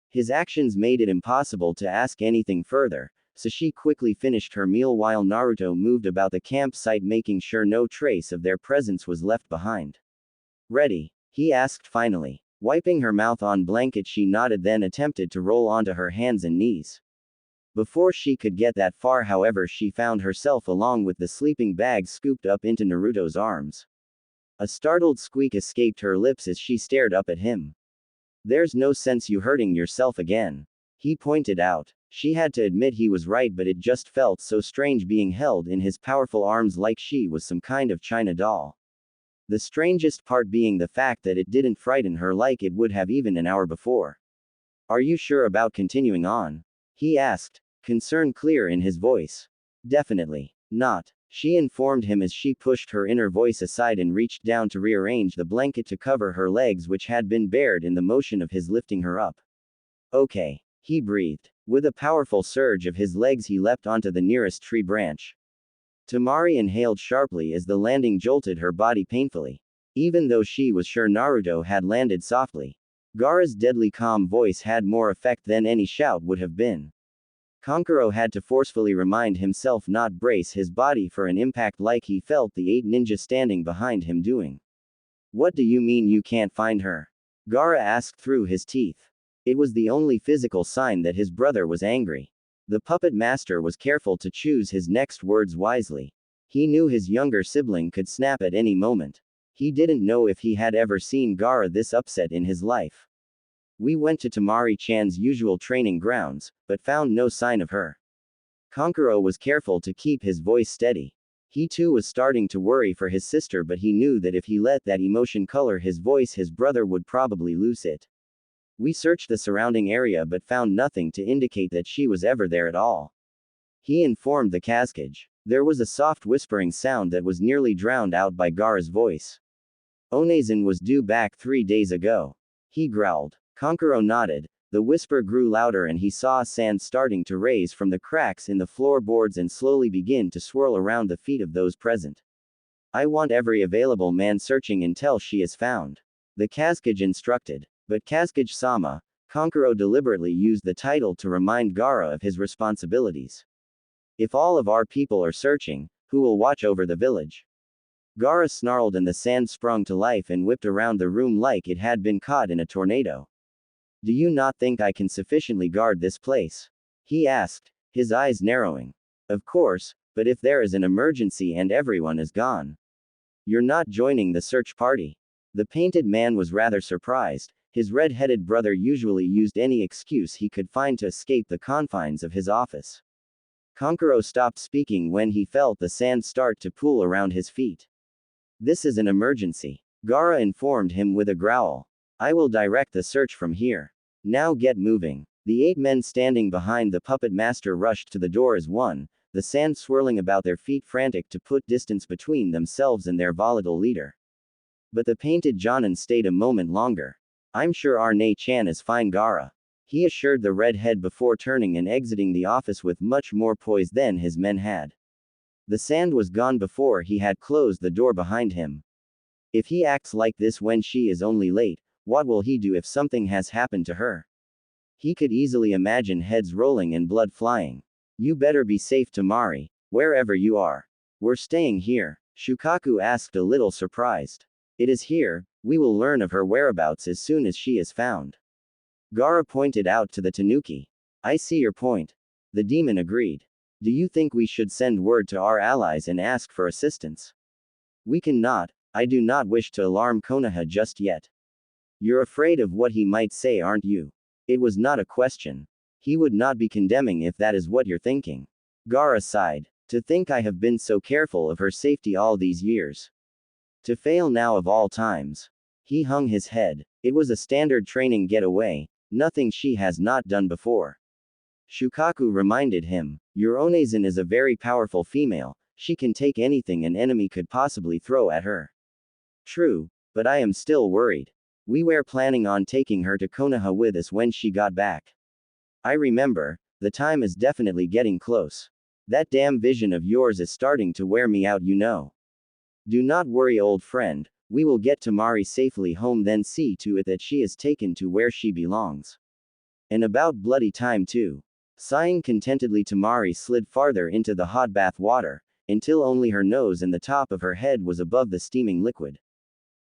His actions made it impossible to ask anything further, so she quickly finished her meal while Naruto moved about the campsite, making sure no trace of their presence was left behind. Ready? He asked finally. Wiping her mouth on blanket, she nodded, then attempted to roll onto her hands and knees. Before she could get that far, however, she found herself along with the sleeping bag scooped up into Naruto's arms. A startled squeak escaped her lips as she stared up at him. There's no sense you hurting yourself again. He pointed out. She had to admit he was right, but it just felt so strange being held in his powerful arms like she was some kind of china doll. The strangest part being the fact that it didn't frighten her like it would have even an hour before. Are you sure about continuing on? He asked, concern clear in his voice. Definitely not, she informed him as she pushed her inner voice aside and reached down to rearrange the blanket to cover her legs, which had been bared in the motion of his lifting her up. Okay, he breathed. With a powerful surge of his legs, he leapt onto the nearest tree branch. Temari inhaled sharply as the landing jolted her body painfully. Even though she was sure Naruto had landed softly, Gaara's deadly calm voice had more effect than any shout would have been. Kankuro had to forcefully remind himself not brace his body for an impact like he felt the 8 ninjas standing behind him doing. What do you mean you can't find her? Gaara asked through his teeth. It was the only physical sign that his brother was angry. The puppet master was careful to choose his next words wisely. He knew his younger sibling could snap at any moment. He didn't know if he had ever seen Gaara this upset in his life. We went to Temari-chan's usual training grounds, but found no sign of her. Kankuro was careful to keep his voice steady. He too was starting to worry for his sister, but he knew that if he let that emotion color his voice, his brother would probably lose it. We searched the surrounding area but found nothing to indicate that she was ever there at all. He informed the Hokage. There was a soft whispering sound that was nearly drowned out by Gaara's voice. Onezin was due back 3 days ago. He growled. Kankuro nodded. The whisper grew louder and he saw sand starting to raise from the cracks in the floorboards and slowly begin to swirl around the feet of those present. I want every available man searching until she is found. The Hokage instructed. But Hokage-sama, Kankuro deliberately used the title to remind Gaara of his responsibilities. If all of our people are searching, who will watch over the village? Gaara snarled and the sand sprung to life and whipped around the room like it had been caught in a tornado. Do you not think I can sufficiently guard this place? He asked, his eyes narrowing. Of course, but if there is an emergency and everyone is gone. You're not joining the search party. The painted man was rather surprised. His red-headed brother usually used any excuse he could find to escape the confines of his office. Kankuro stopped speaking when he felt the sand start to pool around his feet. This is an emergency. Gaara informed him with a growl. I will direct the search from here. Now get moving. The 8 men standing behind the puppet master rushed to the door as one, the sand swirling about their feet, frantic to put distance between themselves and their volatile leader. But the painted Jonin stayed a moment longer. I'm sure Arne-chan is fine, Gaara. He assured the redhead before turning and exiting the office with much more poise than his men had. The sand was gone before he had closed the door behind him. If he acts like this when she is only late, what will he do if something has happened to her? He could easily imagine heads rolling and blood flying. You better be safe, Temari, wherever you are. We're staying here, Shukaku asked, a little surprised. It is here, we will learn of her whereabouts as soon as she is found. Gaara pointed out to the Tanuki. I see your point. The demon agreed. Do you think we should send word to our allies and ask for assistance? We cannot. I do not wish to alarm Konoha just yet. You're afraid of what he might say, aren't you? It was not a question. He would not be condemning if that is what you're thinking. Gaara sighed. To think I have been so careful of her safety all these years. To fail now of all times. He hung his head. It was a standard training getaway, nothing she has not done before. Shukaku reminded him, your Onezin is a very powerful female, she can take anything an enemy could possibly throw at her. True, but I am still worried. We were planning on taking her to Konoha with us when she got back. I remember, the time is definitely getting close. That damn vision of yours is starting to wear me out, you know. Do not worry, old friend, we will get Temari safely home, then see to it that she is taken to where she belongs. And about bloody time too. Sighing contentedly, Temari slid farther into the hot bath water, until only her nose and the top of her head was above the steaming liquid.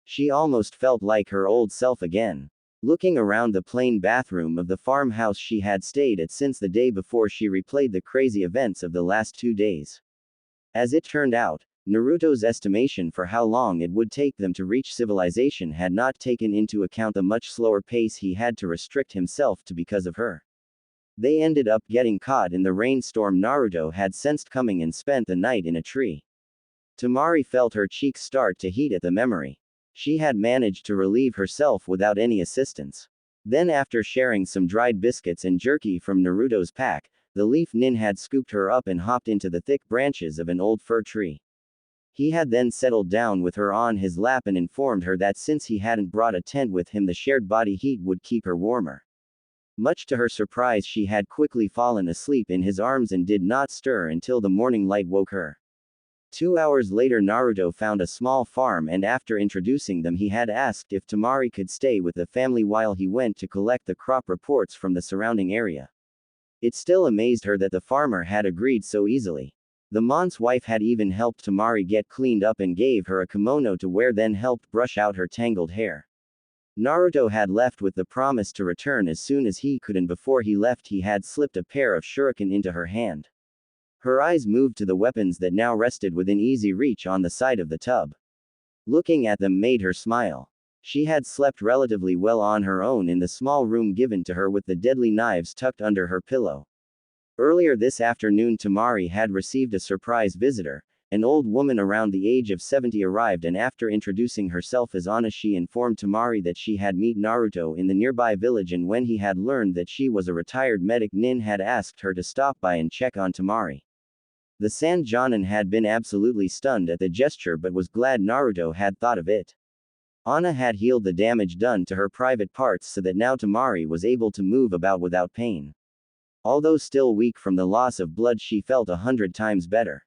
She almost felt like her old self again. Looking around the plain bathroom of the farmhouse she had stayed at since the day before, she replayed the crazy events of the last 2 days. As it turned out, Naruto's estimation for how long it would take them to reach civilization had not taken into account the much slower pace he had to restrict himself to because of her. They ended up getting caught in the rainstorm Naruto had sensed coming and spent the night in a tree. Temari felt her cheeks start to heat at the memory. She had managed to relieve herself without any assistance. Then, after sharing some dried biscuits and jerky from Naruto's pack, the leaf nin had scooped her up and hopped into the thick branches of an old fir tree. He had then settled down with her on his lap and informed her that since he hadn't brought a tent with him, the shared body heat would keep her warmer. Much to her surprise, she had quickly fallen asleep in his arms and did not stir until the morning light woke her. 2 hours later, Naruto found a small farm, and after introducing them, he had asked if Temari could stay with the family while he went to collect the crop reports from the surrounding area. It still amazed her that the farmer had agreed so easily. The Mon's wife had even helped Temari get cleaned up and gave her a kimono to wear, then helped brush out her tangled hair. Naruto had left with the promise to return as soon as he could, and before he left he had slipped a pair of shuriken into her hand. Her eyes moved to the weapons that now rested within easy reach on the side of the tub. Looking at them made her smile. She had slept relatively well on her own in the small room given to her with the deadly knives tucked under her pillow. Earlier this afternoon, Temari had received a surprise visitor. An old woman around the age of 70 arrived, and after introducing herself as Anna, she informed Temari that she had met Naruto in the nearby village, and when he had learned that she was a retired medic, Nin had asked her to stop by and check on Temari. The Sanjonin had been absolutely stunned at the gesture but was glad Naruto had thought of it. Anna had healed the damage done to her private parts so that now Temari was able to move about without pain. Although still weak from the loss of blood, she felt 100 times better.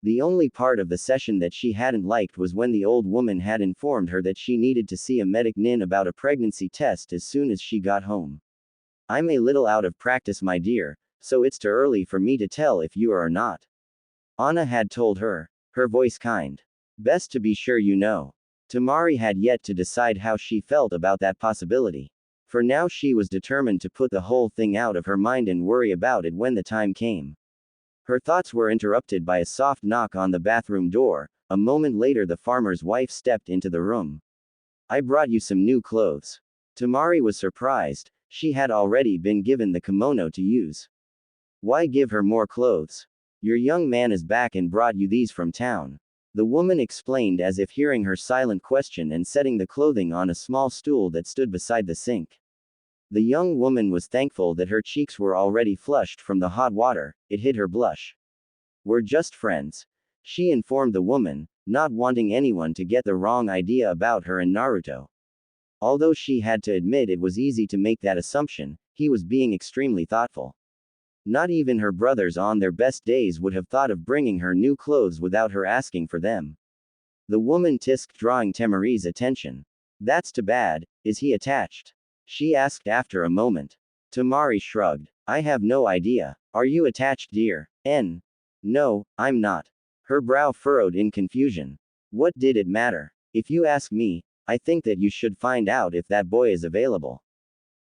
The only part of the session that she hadn't liked was when the old woman had informed her that she needed to see a medic Nin about a pregnancy test as soon as she got home. I'm a little out of practice, my dear, so it's too early for me to tell if you are or not. Anna had told her, her voice kind. Best to be sure you know. Temari had yet to decide how she felt about that possibility. For now she was determined to put the whole thing out of her mind and worry about it when the time came. Her thoughts were interrupted by a soft knock on the bathroom door. A moment later, the farmer's wife stepped into the room. I brought you some new clothes. Temari was surprised. She had already been given the kimono to use. Why give her more clothes? Your young man is back and brought you these from town. The woman explained, as if hearing her silent question and setting the clothing on a small stool that stood beside the sink. The young woman was thankful that her cheeks were already flushed from the hot water. It hid her blush. We're just friends, she informed the woman, not wanting anyone to get the wrong idea about her and Naruto. Although she had to admit it was easy to make that assumption, he was being extremely thoughtful. Not even her brothers on their best days would have thought of bringing her new clothes without her asking for them. The woman tisked, drawing Temari's attention. That's too bad. Is he attached? She asked after a moment. Temari shrugged. I have no idea. Are you attached, dear? No, I'm not. Her brow furrowed in confusion. What did it matter? If you ask me, I think that you should find out if that boy is available.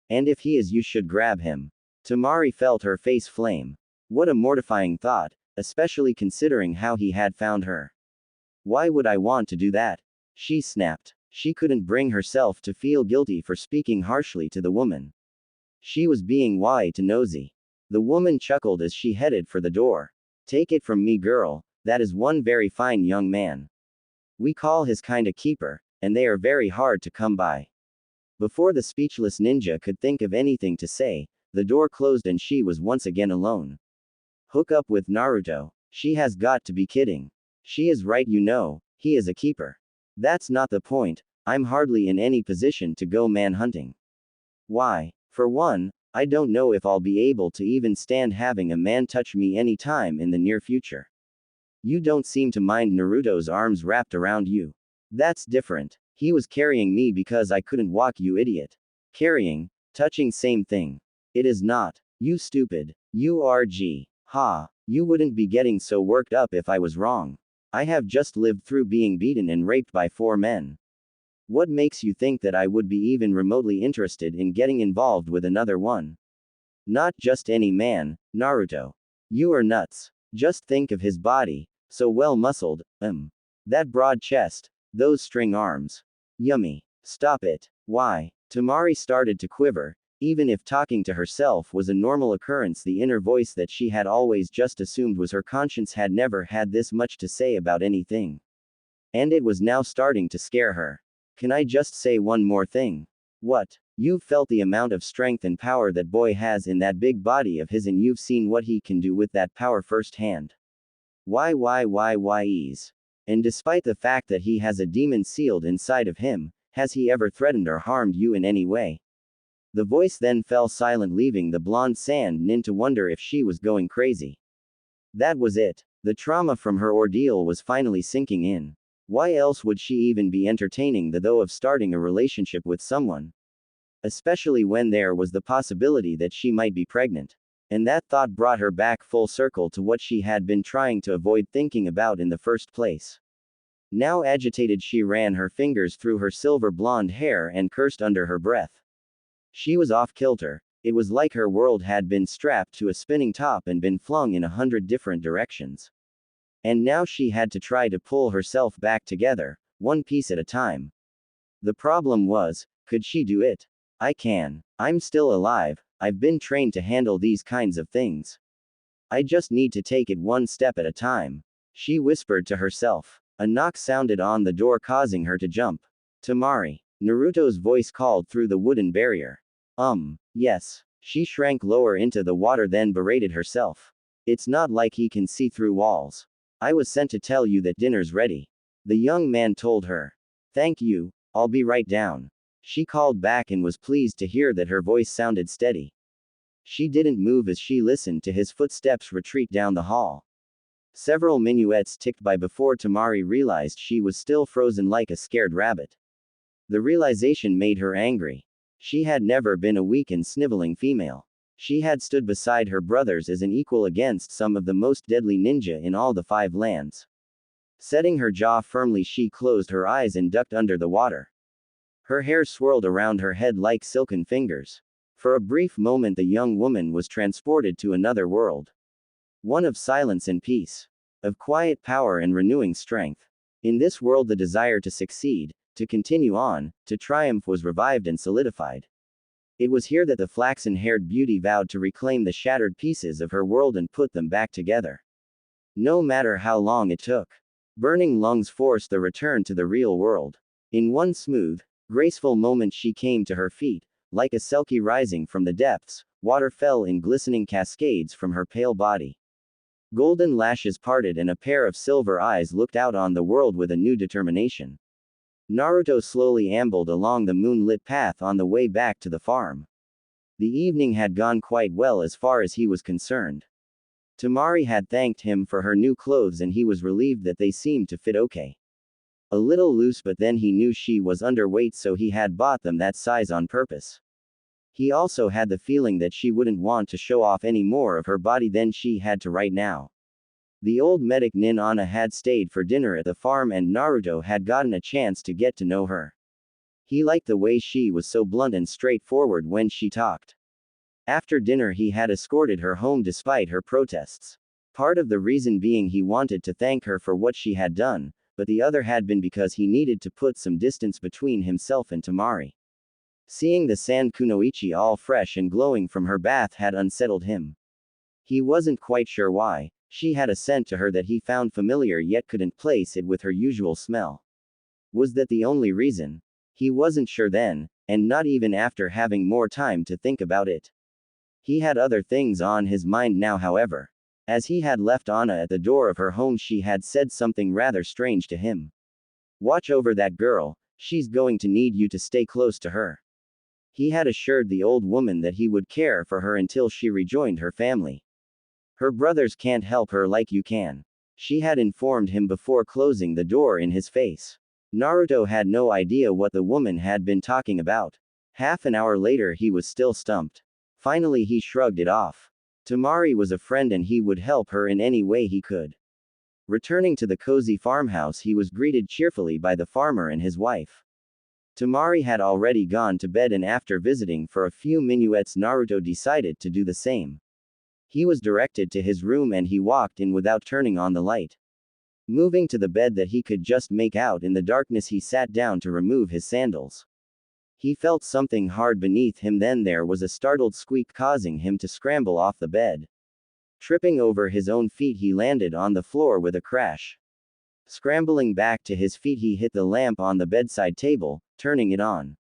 And if he is, you should grab him. Temari felt her face flame. What a mortifying thought, especially considering how he had found her. Why would I want to do that? She snapped. She couldn't bring herself to feel guilty for speaking harshly to the woman. She was being way too nosy. The woman chuckled as she headed for the door. Take it from me, girl, that is one very fine young man. We call his kind a keeper, and they are very hard to come by. Before the speechless ninja could think of anything to say, the door closed and she was once again alone. Hook up with Naruto? She has got to be kidding. She is right, you know, he is a keeper. That's not the point. I'm hardly in any position to go manhunting. Why? For one, I don't know if I'll be able to even stand having a man touch me any time in the near future. You don't seem to mind Naruto's arms wrapped around you. That's different. He was carrying me because I couldn't walk, you idiot. Carrying, touching, same thing. It is not. You stupid. URG. Ha. You wouldn't be getting so worked up if I was wrong. I have just lived through being beaten and raped by 4 men. What makes you think that I would be even remotely interested in getting involved with another one? Not just any man, Naruto. You are nuts. Just think of his body, so well muscled, that broad chest, those string arms. Yummy. Stop it. Why? Temari started to quiver. Even if talking to herself was a normal occurrence, the inner voice that she had always just assumed was her conscience had never had this much to say about anything. And it was now starting to scare her. Can I just say one more thing? What? You've felt the amount of strength and power that boy has in that big body of his, and you've seen what he can do with that power firsthand. Why ease? And despite the fact that he has a demon sealed inside of him, has he ever threatened or harmed you in any way? The voice then fell silent, leaving the blonde sand nin to wonder if she was going crazy. That was it. The trauma from her ordeal was finally sinking in. Why else would she even be entertaining the thought of starting a relationship with someone? Especially when there was the possibility that she might be pregnant. And that thought brought her back full circle to what she had been trying to avoid thinking about in the first place. Now agitated, she ran her fingers through her silver blonde hair and cursed under her breath. She was off kilter. It was like her world had been strapped to a spinning top and been flung in 100 different directions. And now she had to try to pull herself back together, one piece at a time. The problem was, could she do it? I can. I'm still alive, I've been trained to handle these kinds of things. I just need to take it one step at a time. She whispered to herself. A knock sounded on the door, causing her to jump. Temari. Naruto's voice called through the wooden barrier. Yes. She shrank lower into the water, then berated herself. It's not like he can see through walls. I was sent to tell you that dinner's ready. The young man told her. Thank you, I'll be right down. She called back and was pleased to hear that her voice sounded steady. She didn't move as she listened to his footsteps retreat down the hall. Several minuets ticked by before Temari realized she was still frozen like a scared rabbit. The realization made her angry. She had never been a weak and sniveling female. She had stood beside her brothers as an equal against some of the most deadly ninja in all the 5 lands. Setting her jaw firmly, she closed her eyes and ducked under the water. Her hair swirled around her head like silken fingers. For a brief moment the young woman was transported to another world. One of silence and peace. Of quiet power and renewing strength. In this world the desire to succeed, to continue on, to triumph was revived and solidified. It was here that the flaxen-haired beauty vowed to reclaim the shattered pieces of her world and put them back together. No matter how long it took. Burning lungs forced the return to the real world. In one smooth, graceful moment she came to her feet. Like a selkie rising from the depths, water fell in glistening cascades from her pale body. Golden lashes parted and a pair of silver eyes looked out on the world with a new determination. Naruto slowly ambled along the moonlit path on the way back to the farm. The evening had gone quite well as far as he was concerned. Temari had thanked him for her new clothes and he was relieved that they seemed to fit okay. A little loose, but then he knew she was underweight, so he had bought them that size on purpose. He also had the feeling that she wouldn't want to show off any more of her body than she had to right now. The old medic Nin Anna had stayed for dinner at the farm and Naruto had gotten a chance to get to know her. He liked the way she was so blunt and straightforward when she talked. After dinner he had escorted her home despite her protests. Part of the reason being he wanted to thank her for what she had done, but the other had been because he needed to put some distance between himself and Temari. Seeing the sand kunoichi all fresh and glowing from her bath had unsettled him. He wasn't quite sure why. She had a scent to her that he found familiar yet couldn't place it with her usual smell. Was that the only reason? He wasn't sure then, and not even after having more time to think about it. He had other things on his mind now, however. As he had left Anna at the door of her home, she had said something rather strange to him. Watch over that girl, she's going to need you to stay close to her. He had assured the old woman that he would care for her until she rejoined her family. Her brothers can't help her like you can. She had informed him before closing the door in his face. Naruto had no idea what the woman had been talking about. Half an hour later he was still stumped. Finally he shrugged it off. Temari was a friend and he would help her in any way he could. Returning to the cozy farmhouse he was greeted cheerfully by the farmer and his wife. Temari had already gone to bed and after visiting for a few minuets Naruto decided to do the same. He was directed to his room and he walked in without turning on the light. Moving to the bed that he could just make out in the darkness he sat down to remove his sandals. He felt something hard beneath him, then there was a startled squeak causing him to scramble off the bed. Tripping over his own feet he landed on the floor with a crash. Scrambling back to his feet he hit the lamp on the bedside table, turning it on.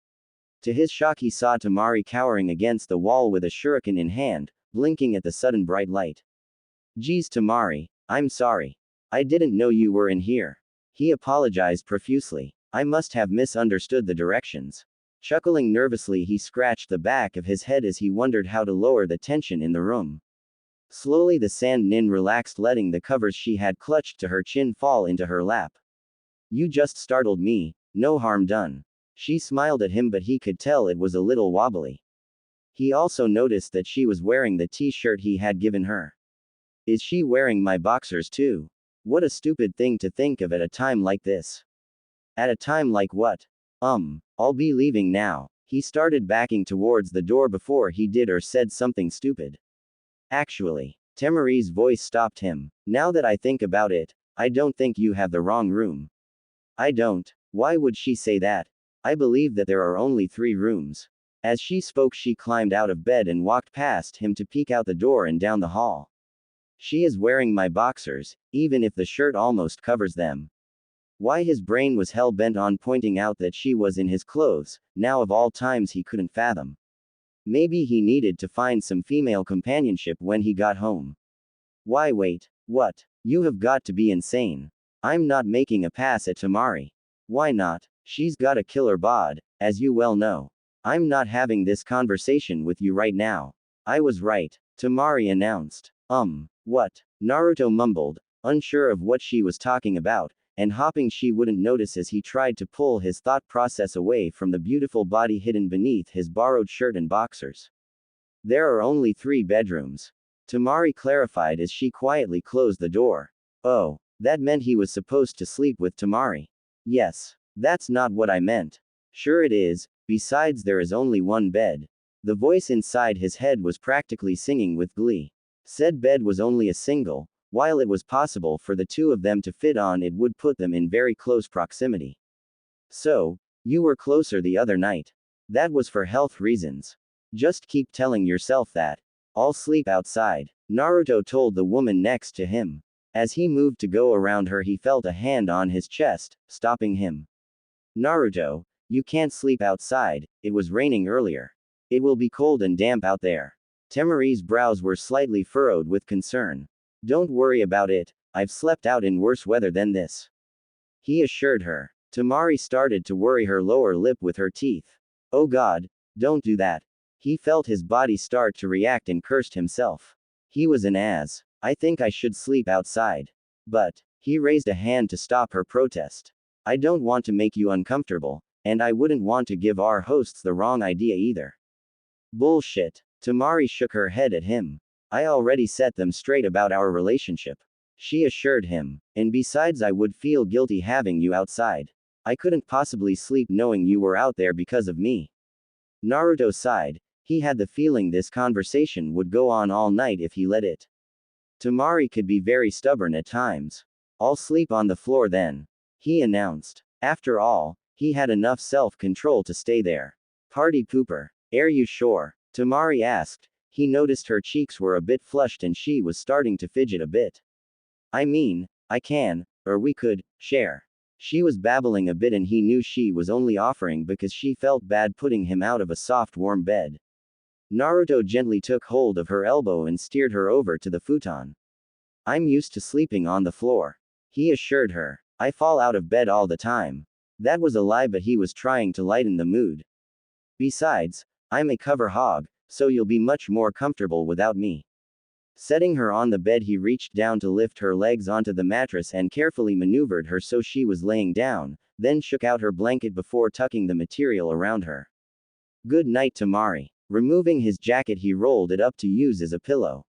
To his shock he saw Temari cowering against the wall with a shuriken in hand, blinking at the sudden bright light. Geez Temari, I'm sorry. I didn't know you were in here. He apologized profusely. I must have misunderstood the directions. Chuckling nervously he scratched the back of his head as he wondered how to lower the tension in the room. Slowly the sand nin relaxed, letting the covers she had clutched to her chin fall into her lap. You just startled me, no harm done. She smiled at him but he could tell it was a little wobbly. He also noticed that she was wearing the t-shirt he had given her. Is she wearing my boxers too? What a stupid thing to think of at a time like this. At a time like what? I'll be leaving now. He started backing towards the door before he did or said something stupid. Actually, Temari's voice stopped him. Now that I think about it, I don't think you have the wrong room. I don't. Why would she say that? I believe that there are only 3 rooms. As she spoke, she climbed out of bed and walked past him to peek out the door and down the hall. She is wearing my boxers, even if the shirt almost covers them. Why his brain was hell-bent on pointing out that she was in his clothes, now of all times he couldn't fathom. Maybe he needed to find some female companionship when he got home. Why wait? What? You have got to be insane. I'm not making a pass at Temari. Why not? She's got a killer bod, as you well know. I'm not having this conversation with you right now. I was right, Temari announced. What? Naruto mumbled, unsure of what she was talking about, and hoping she wouldn't notice as he tried to pull his thought process away from the beautiful body hidden beneath his borrowed shirt and boxers. There are only 3 bedrooms. Temari clarified as she quietly closed the door. Oh, that meant he was supposed to sleep with Temari. Yes, that's not what I meant. Sure it is, besides there is only 1 bed. The voice inside his head was practically singing with glee. Said bed was only a single. While it was possible for the 2 of them to fit on, it would put them in very close proximity. So, you were closer the other night. That was for health reasons. Just keep telling yourself that. I'll sleep outside, Naruto told the woman next to him. As he moved to go around her, he felt a hand on his chest, stopping him. Naruto, you can't sleep outside, it was raining earlier. It will be cold and damp out there. Temari's brows were slightly furrowed with concern. Don't worry about it, I've slept out in worse weather than this, he assured her. Temari started to worry her lower lip with her teeth. Oh God, don't do that. He felt his body start to react and cursed himself. He was an ass. I think I should sleep outside. But, he raised a hand to stop her protest. I don't want to make you uncomfortable, and I wouldn't want to give our hosts the wrong idea either. Bullshit. Temari shook her head at him. I already set them straight about our relationship, she assured him, and besides I would feel guilty having you outside. I couldn't possibly sleep knowing you were out there because of me. Naruto sighed. He had the feeling this conversation would go on all night if he let it. Temari could be very stubborn at times. I'll sleep on the floor then, he announced. After all, he had enough self-control to stay there. Party pooper. Are you sure? Temari asked. He noticed her cheeks were a bit flushed and she was starting to fidget a bit. I mean, I can, or we could, share. She was babbling a bit and he knew she was only offering because she felt bad putting him out of a soft warm bed. Naruto gently took hold of her elbow and steered her over to the futon. I'm used to sleeping on the floor, he assured her. I fall out of bed all the time. That was a lie, but he was trying to lighten the mood. Besides, I'm a cover hog, so you'll be much more comfortable without me. Setting her on the bed, he reached down to lift her legs onto the mattress and carefully maneuvered her so she was laying down, then shook out her blanket before tucking the material around her. Good night, Temari. Removing his jacket, he rolled it up to use as a pillow.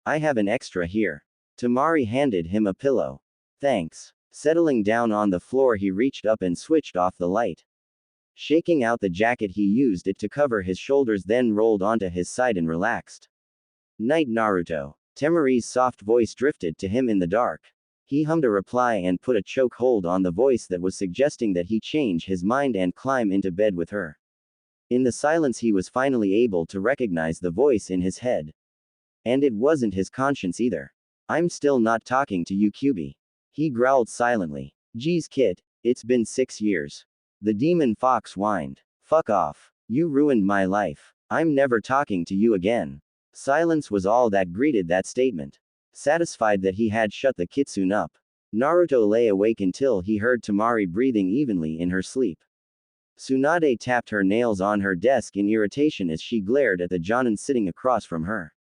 I have an extra here. Temari handed him a pillow. Thanks. Settling down on the floor, he reached up and switched off the light. Shaking out the jacket, he used it to cover his shoulders, then rolled onto his side and relaxed. Night, Naruto. Temari's soft voice drifted to him in the dark. He hummed a reply and put a choke hold on the voice that was suggesting that he change his mind and climb into bed with her. In the silence, he was finally able to recognize the voice in his head. And it wasn't his conscience either. I'm still not talking to you, Kyubi. He growled silently. Geez, kid, it's been 6 years. The demon fox whined. Fuck off. You ruined my life. I'm never talking to you again. Silence was all that greeted that statement. Satisfied that he had shut the kitsune up, Naruto lay awake until he heard Temari breathing evenly in her sleep. Tsunade tapped her nails on her desk in irritation as she glared at the Jonin sitting across from her.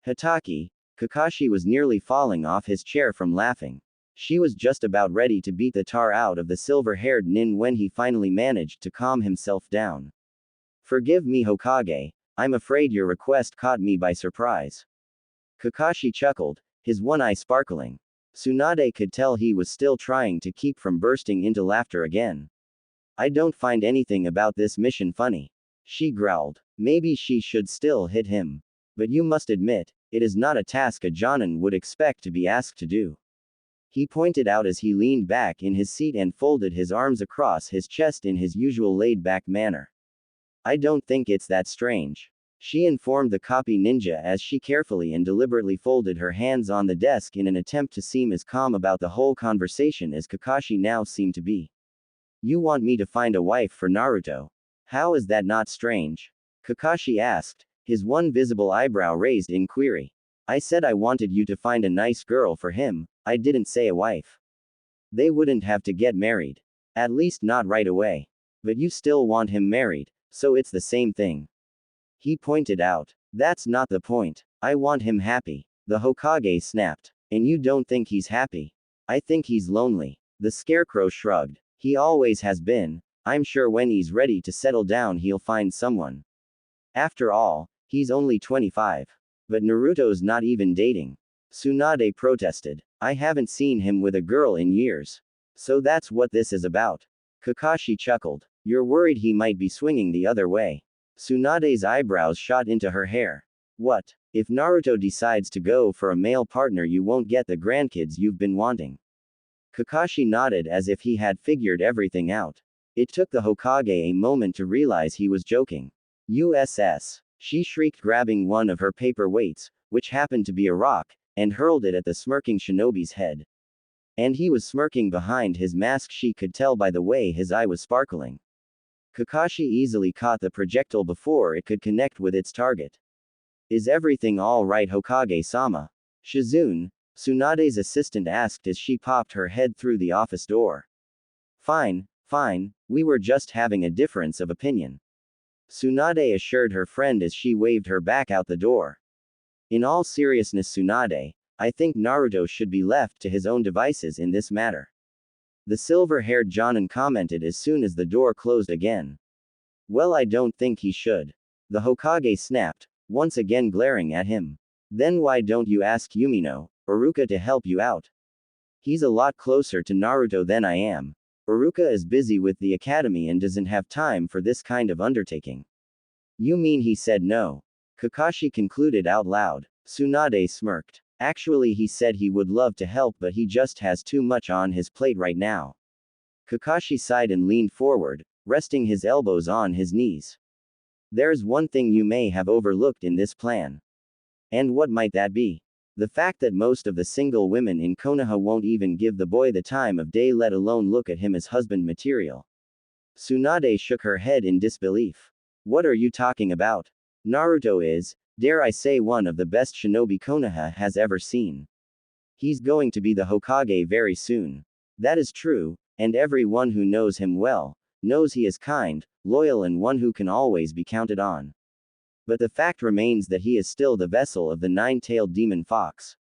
Hitaki, Kakashi was nearly falling off his chair from laughing. She was just about ready to beat the tar out of the silver-haired nin when he finally managed to calm himself down. Forgive me, Hokage, I'm afraid your request caught me by surprise. Kakashi chuckled, his one eye sparkling. Tsunade could tell he was still trying to keep from bursting into laughter again. I don't find anything about this mission funny, she growled. Maybe she should still hit him. But you must admit, it is not a task a Jonin would expect to be asked to do. he pointed out as he leaned back in his seat and folded his arms across his chest in his usual laid-back manner. I don't think it's that strange. She informed the copy ninja as she carefully and deliberately folded her hands on the desk in an attempt to seem as calm about the whole conversation as Kakashi now seemed to be. You want me to find a wife for Naruto? How is that not strange? Kakashi asked, his one visible eyebrow raised in query. I said I wanted you to find a nice girl for him, I didn't say a wife. They wouldn't have to get married. At least not right away. But you still want him married, so it's the same thing. He pointed out. That's not the point. I want him happy. The Hokage snapped. And you don't think he's happy? I think he's lonely. The scarecrow shrugged. He always has been. I'm sure when he's ready to settle down he'll find someone. After all, he's only 25. But Naruto's not even dating. Tsunade protested. I haven't seen him with a girl in years. So that's what this is about. Kakashi chuckled. You're worried he might be swinging the other way. Tsunade's eyebrows shot into her hair. What? If Naruto decides to go for a male partner, you won't get the grandkids you've been wanting. Kakashi nodded as if he had figured everything out. It took the Hokage a moment to realize he was joking. USS. She shrieked, grabbing one of her paper weights, which happened to be a rock, and hurled it at the smirking shinobi's head. And he was smirking behind his mask, she could tell by the way his eye was sparkling. Kakashi easily caught the projectile before it could connect with its target. Is everything all right, Hokage-sama? Shizune, Tsunade's assistant, asked as she popped her head through the office door. Fine, fine, we were just having a difference of opinion. Tsunade assured her friend as she waved her back out the door. In all seriousness, Tsunade, I think Naruto should be left to his own devices in this matter. The silver-haired Jonin commented as soon as the door closed again. Well, I don't think he should. The Hokage snapped, once again glaring at him. Then why don't you ask Yumino, Iruka, to help you out? He's a lot closer to Naruto than I am. Iruka is busy with the academy and doesn't have time for this kind of undertaking. You mean he said no? Kakashi concluded out loud. Tsunade smirked. Actually, he said he would love to help, but he just has too much on his plate right now. Kakashi sighed and leaned forward, resting his elbows on his knees. There's one thing you may have overlooked in this plan. And what might that be? The fact that most of the single women in Konoha won't even give the boy the time of day, let alone look at him as husband material. Tsunade shook her head in disbelief. What are you talking about? Naruto is, dare I say, one of the best shinobi Konoha has ever seen. He's going to be the Hokage very soon. That is true, and everyone who knows him well, knows he is kind, loyal, and one who can always be counted on. But the fact remains that he is still the vessel of the nine-tailed demon fox.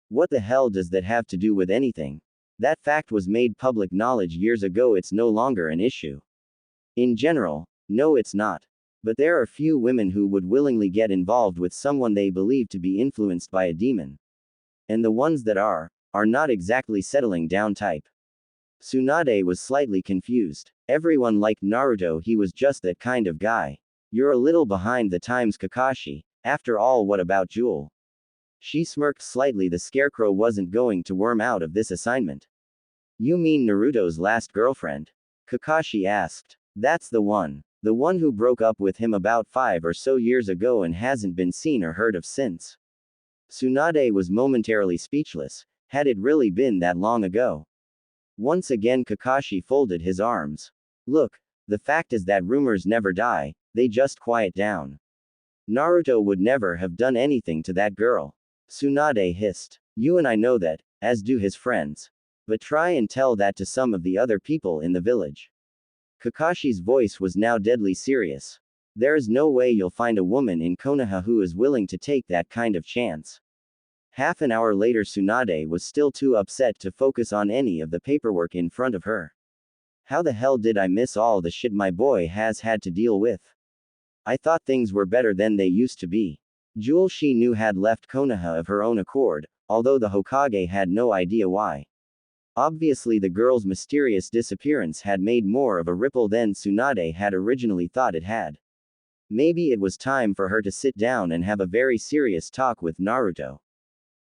What the hell does that have to do with anything? That fact was made public knowledge years ago, it's no longer an issue. In general, no, it's not. But there are few women who would willingly get involved with someone they believe to be influenced by a demon. And the ones that are not exactly settling down type. Tsunade was slightly confused. Everyone liked Naruto, he was just that kind of guy. You're a little behind the times, Kakashi. After all, what about Jewel? She smirked slightly. The scarecrow wasn't going to worm out of this assignment. You mean Naruto's last girlfriend? Kakashi asked. That's the one. The one who broke up with him about 5 or so years ago and hasn't been seen or heard of since. Tsunade was momentarily speechless. Had it really been that long ago? Once again Kakashi folded his arms. Look, the fact is that rumors never die, they just quiet down. Naruto would never have done anything to that girl. Tsunade hissed. You and I know that, as do his friends. But try and tell that to some of the other people in the village. Kakashi's voice was now deadly serious. There is no way you'll find a woman in Konoha who is willing to take that kind of chance. Half an hour later, Tsunade was still too upset to focus on any of the paperwork in front of her. How the hell did I miss all the shit my boy has had to deal with? I thought things were better than they used to be. Jewel, she knew, had left Konoha of her own accord, although the Hokage had no idea why. Obviously, the girl's mysterious disappearance had made more of a ripple than Tsunade had originally thought it had. Maybe it was time for her to sit down and have a very serious talk with Naruto.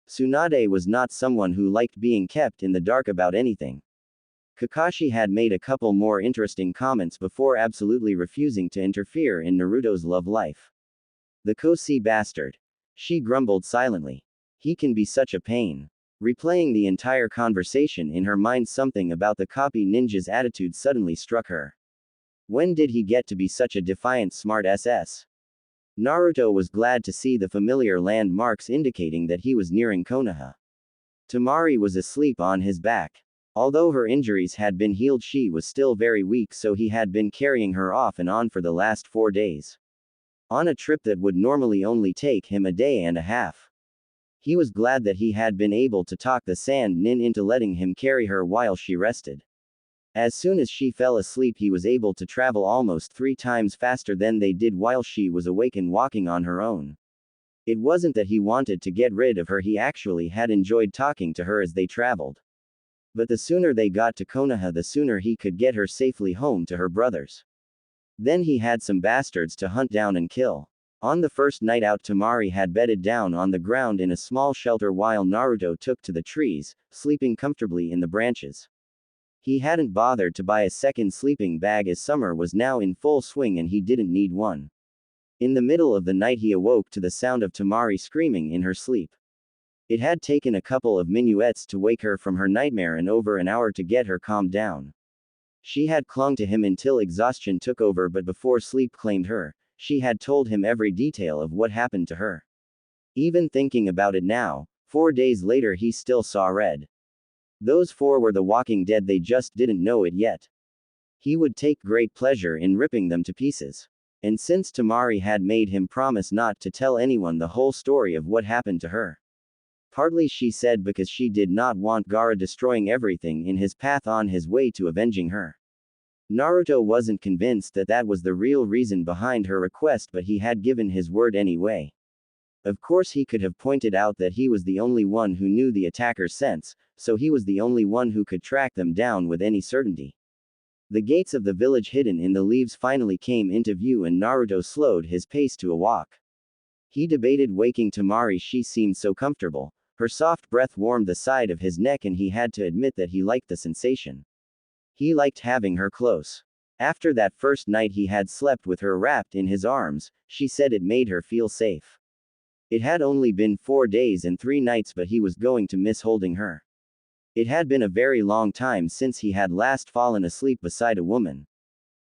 Tsunade was not someone who liked being kept in the dark about anything. Kakashi had made a couple more interesting comments before absolutely refusing to interfere in Naruto's love life. The Kosi bastard. She grumbled silently. He can be such a pain. Replaying the entire conversation in her mind, something about the copy ninja's attitude suddenly struck her. When did he get to be such a defiant smart SS? Naruto was glad to see the familiar landmarks indicating that he was nearing Konoha. Temari was asleep on his back. Although her injuries had been healed, she was still very weak, so he had been carrying her off and on for the last 4 days. On a trip that would normally only take him a day and a half. He was glad that he had been able to talk the Sand Nin into letting him carry her while she rested. As soon as she fell asleep, he was able to travel almost 3 times faster than they did while she was awake and walking on her own. It wasn't that he wanted to get rid of her, he actually had enjoyed talking to her as they traveled. But the sooner they got to Konoha, the sooner he could get her safely home to her brothers. Then he had some bastards to hunt down and kill. On the first night out, Temari had bedded down on the ground in a small shelter while Naruto took to the trees, sleeping comfortably in the branches. He hadn't bothered to buy a second sleeping bag as summer was now in full swing and he didn't need one. In the middle of the night he awoke to the sound of Temari screaming in her sleep. It had taken a couple of minuets to wake her from her nightmare and over an hour to get her calmed down. She had clung to him until exhaustion took over, but before sleep claimed her, she had told him every detail of what happened to her. Even thinking about it now, 4 days later he still saw red. Those 4 were the Walking Dead, they just didn't know it yet. He would take great pleasure in ripping them to pieces. And since Temari had made him promise not to tell anyone the whole story of what happened to her. Partly, she said, because she did not want Gaara destroying everything in his path on his way to avenging her. Naruto wasn't convinced that that was the real reason behind her request, but he had given his word anyway. Of course, he could have pointed out that he was the only one who knew the attacker's sense, so he was the only one who could track them down with any certainty. The gates of the village hidden in the leaves finally came into view and Naruto slowed his pace to a walk. He debated waking Temari, she seemed so comfortable. Her soft breath warmed the side of his neck and he had to admit that he liked the sensation. He liked having her close. After that first night he had slept with her wrapped in his arms, she said it made her feel safe. It had only been 4 days and 3 nights, but he was going to miss holding her. It had been a very long time since he had last fallen asleep beside a woman.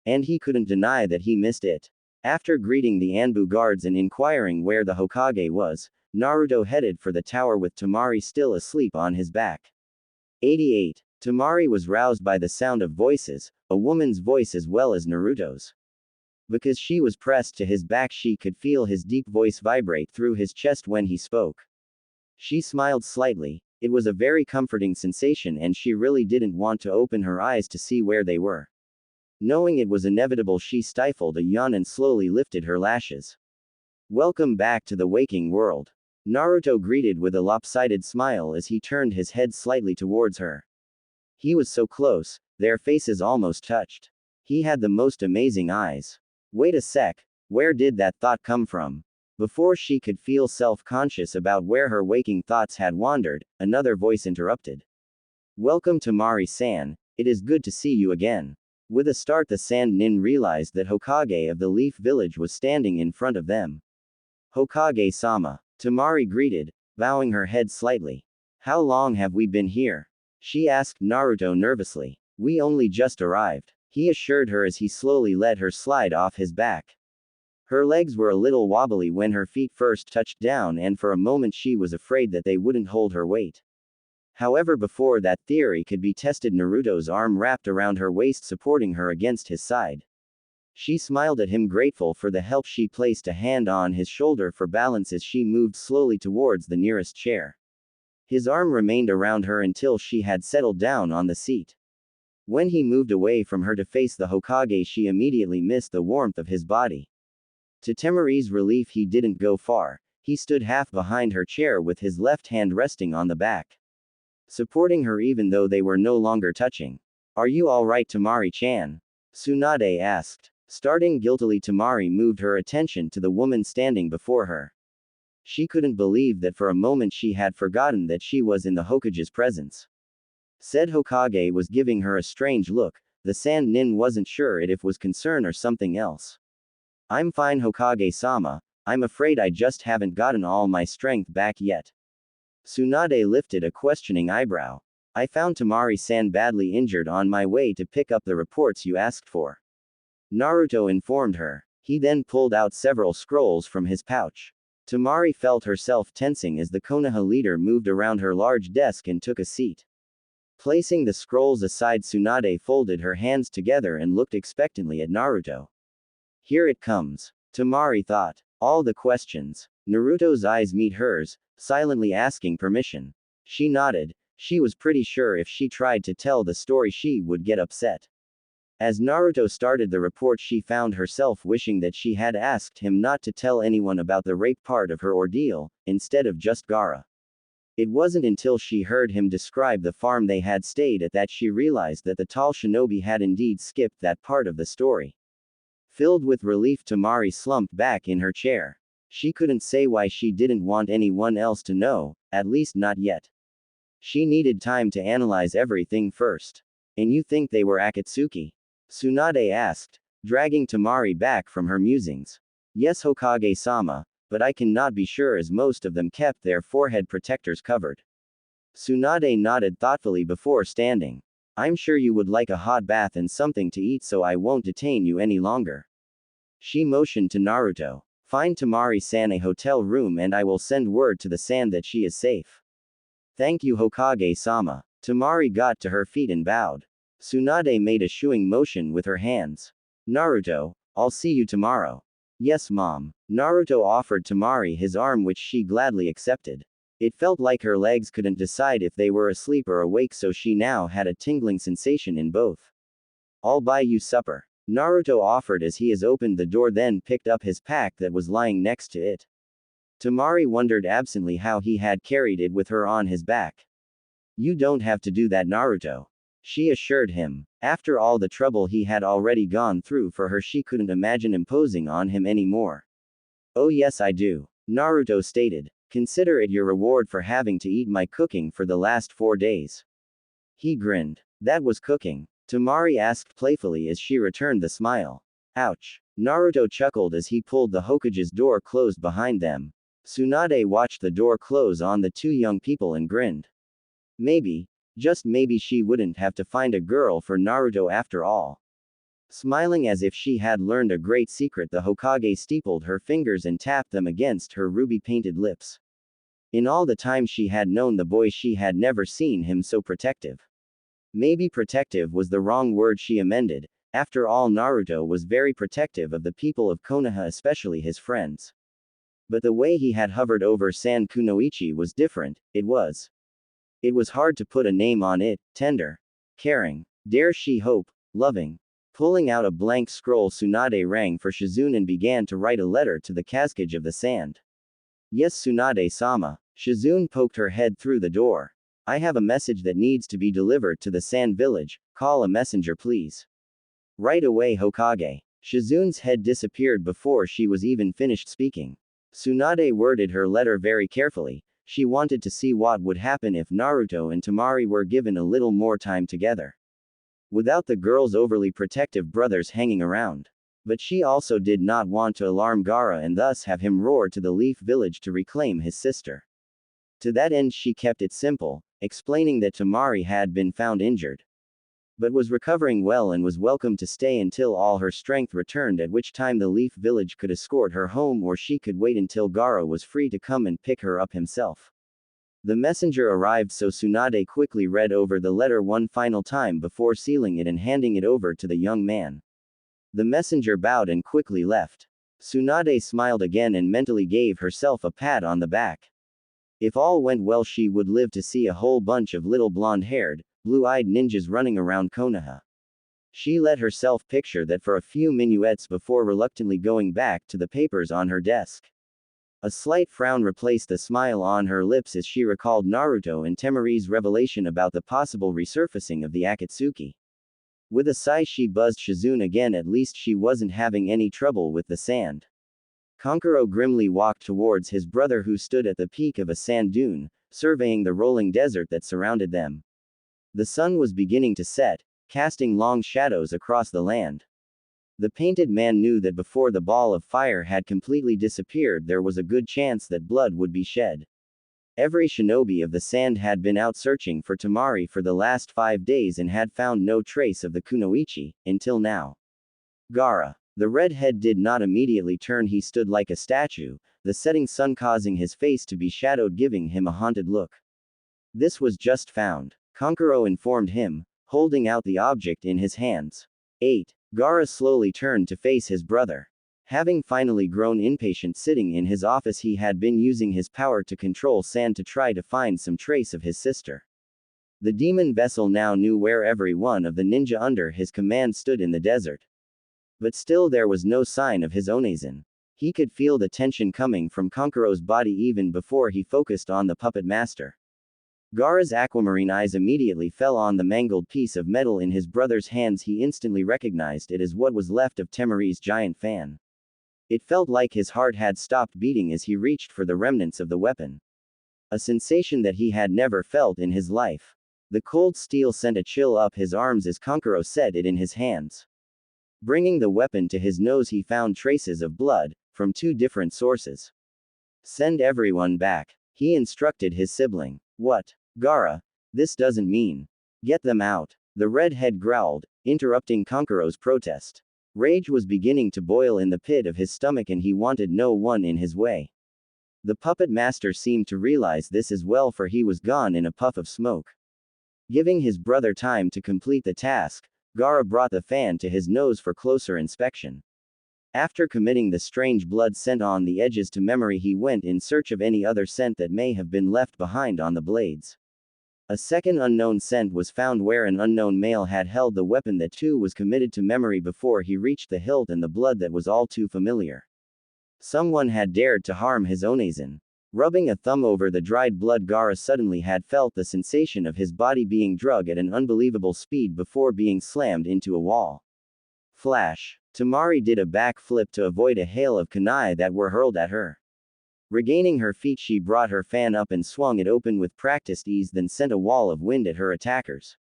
And he couldn't deny that he missed it. After greeting the Anbu guards and inquiring where the Hokage was, Naruto headed for the tower with Temari still asleep on his back. 88. Temari was roused by the sound of voices, a woman's voice as well as Naruto's. Because she was pressed to his back, she could feel his deep voice vibrate through his chest when he spoke. She smiled slightly. It was a very comforting sensation and she really didn't want to open her eyes to see where they were. Knowing it was inevitable, she stifled a yawn and slowly lifted her lashes. Welcome back to the waking world. Naruto greeted with a lopsided smile as he turned his head slightly towards her. He was so close, their faces almost touched. He had the most amazing eyes. Wait a sec, where did that thought come from? Before she could feel self-conscious about where her waking thoughts had wandered, another voice interrupted. Welcome to Temari-san, it is good to see you again. With a start, the Sand Nin realized that Hokage of the Leaf Village was standing in front of them. Hokage-sama, Temari greeted, bowing her head slightly. How long have we been here? She asked Naruto nervously. We only just arrived, he assured her as he slowly let her slide off his back. Her legs were a little wobbly when her feet first touched down, and for a moment she was afraid that they wouldn't hold her weight. However, before that theory could be tested, Naruto's arm wrapped around her waist, supporting her against his side. She smiled at him, grateful for the help. She placed a hand on his shoulder for balance as she moved slowly towards the nearest chair. His arm remained around her until she had settled down on the seat. When he moved away from her to face the Hokage, she immediately missed the warmth of his body. To Temari's relief, he didn't go far. He stood half behind her chair with his left hand resting on the back, supporting her even though they were no longer touching. Are you alright, Temari-chan? Tsunade asked. Starting guiltily, Temari moved her attention to the woman standing before her. She couldn't believe that for a moment she had forgotten that she was in the Hokage's presence. Said Hokage was giving her a strange look. The Sand Nin wasn't sure if it was concern or something else. I'm fine, Hokage-sama. I'm afraid I just haven't gotten all my strength back yet. Tsunade lifted a questioning eyebrow. I found Temari-san badly injured on my way to pick up the reports you asked for. Naruto informed her. He then pulled out several scrolls from his pouch. Temari felt herself tensing as the Konoha leader moved around her large desk and took a seat. Placing the scrolls aside, Tsunade folded her hands together and looked expectantly at Naruto. Here it comes. Temari thought. All the questions. Naruto's eyes meet hers, silently asking permission. She nodded. She was pretty sure if she tried to tell the story she would get upset. As Naruto started the report, she found herself wishing that she had asked him not to tell anyone about the rape part of her ordeal, instead of just Gaara. It wasn't until she heard him describe the farm they had stayed at that she realized that the tall shinobi had indeed skipped that part of the story. Filled with relief, Temari slumped back in her chair. She couldn't say why she didn't want anyone else to know, at least not yet. She needed time to analyze everything first. And you think they were Akatsuki? Tsunade asked, dragging Temari back from her musings. Yes, Hokage-sama, but I cannot be sure as most of them kept their forehead protectors covered. Tsunade nodded thoughtfully before standing. I'm sure you would like a hot bath and something to eat, so I won't detain you any longer. She motioned to Naruto. Find Temari-san a hotel room and I will send word to the Sand that she is safe. Thank you, Hokage-sama. Temari got to her feet and bowed. Tsunade made a shooing motion with her hands. Naruto, I'll see you tomorrow. Yes, Mom. Naruto offered Temari his arm, which she gladly accepted. It felt like her legs couldn't decide if they were asleep or awake, so she now had a tingling sensation in both. I'll buy you supper. Naruto offered as he opened the door, then picked up his pack that was lying next to it. Temari wondered absently how he had carried it with her on his back. You don't have to do that, Naruto. She assured him. After all the trouble he had already gone through for her, she couldn't imagine imposing on him anymore. Oh yes, I do. Naruto stated. Consider it your reward for having to eat my cooking for the last 4 days. He grinned. That was cooking? Temari asked playfully as she returned the smile. Ouch. Naruto chuckled as he pulled the Hokage's door closed behind them. Tsunade watched the door close on the two young people and grinned. Maybe, just maybe, she wouldn't have to find a girl for Naruto after all. Smiling as if she had learned a great secret, the Hokage steepled her fingers and tapped them against her ruby-painted lips. In all the time she had known the boy, she had never seen him so protective. Maybe protective was the wrong word, she amended. After all, Naruto was very protective of the people of Konoha, especially his friends. But the way he had hovered over Sand Kunoichi was different. It was hard to put a name on it. Tender. Caring. Dare she hope. Loving. Pulling out a blank scroll, Tsunade rang for Shizune and began to write a letter to the Hokage of the Sand. Yes, Tsunade-sama. Shizune poked her head through the door. I have a message that needs to be delivered to the Sand village. Call a messenger, please. Right away, Hokage. Shizune's head disappeared before she was even finished speaking. Tsunade worded her letter very carefully. She wanted to see what would happen if Naruto and Temari were given a little more time together, without the girl's overly protective brothers hanging around. But she also did not want to alarm Gaara and thus have him roar to the Leaf Village to reclaim his sister. To that end, she kept it simple, explaining that Temari had been found injured, but was recovering well and was welcome to stay until all her strength returned, at which time the Leaf Village could escort her home, or she could wait until Gaara was free to come and pick her up himself. The messenger arrived, so Tsunade quickly read over the letter one final time before sealing it and handing it over to the young man. The messenger bowed and quickly left. Tsunade smiled again and mentally gave herself a pat on the back. If all went well, she would live to see a whole bunch of little blonde-haired, blue-eyed ninjas running around Konoha. She let herself picture that for a few minuets before reluctantly going back to the papers on her desk. A slight frown replaced the smile on her lips as she recalled Naruto and Temari's revelation about the possible resurfacing of the Akatsuki. With a sigh, she buzzed Shizune again. At least she wasn't having any trouble with the Sand. Kankuro grimly walked towards his brother who stood at the peak of a sand dune, surveying the rolling desert that surrounded them. The sun was beginning to set, casting long shadows across the land. The painted man knew that before the ball of fire had completely disappeared there was a good chance that blood would be shed. Every shinobi of the sand had been out searching for Temari for the last 5 days and had found no trace of the kunoichi, until now. Gaara. The redhead did not immediately turn, he stood like a statue, the setting sun causing his face to be shadowed, giving him a haunted look. This was just found, Kankuro informed him, holding out the object in his hands. 8. Gaara slowly turned to face his brother. Having finally grown impatient sitting in his office, he had been using his power to control sand to try to find some trace of his sister. The demon vessel now knew where every one of the ninja under his command stood in the desert. But still there was no sign of his Onezen. He could feel the tension coming from Kankuro's body even before he focused on the puppet master. Gaara's aquamarine eyes immediately fell on the mangled piece of metal in his brother's hands. He instantly recognized it as what was left of Temari's giant fan. It felt like his heart had stopped beating as he reached for the remnants of the weapon. A sensation that he had never felt in his life. The cold steel sent a chill up his arms as Kankuro set it in his hands. Bringing the weapon to his nose, he found traces of blood, from 2 different sources. Send everyone back, he instructed his sibling. What? Gaara, this doesn't mean. Get them out, the redhead growled, interrupting Kankuro's protest. Rage was beginning to boil in the pit of his stomach and he wanted no one in his way. The puppet master seemed to realize this as well, for he was gone in a puff of smoke. Giving his brother time to complete the task, Gaara brought the fan to his nose for closer inspection. After committing the strange blood scent on the edges to memory, he went in search of any other scent that may have been left behind on the blades. A second unknown scent was found where an unknown male had held the weapon that too was committed to memory before he reached the hilt and the blood that was all too familiar. Someone had dared to harm his Onezen. Rubbing a thumb over the dried blood, Gaara suddenly had felt the sensation of his body being dragged at an unbelievable speed before being slammed into a wall. Flash. Temari did a backflip to avoid a hail of kunai that were hurled at her. Regaining her feet, she brought her fan up and swung it open with practiced ease, then sent a wall of wind at her attackers.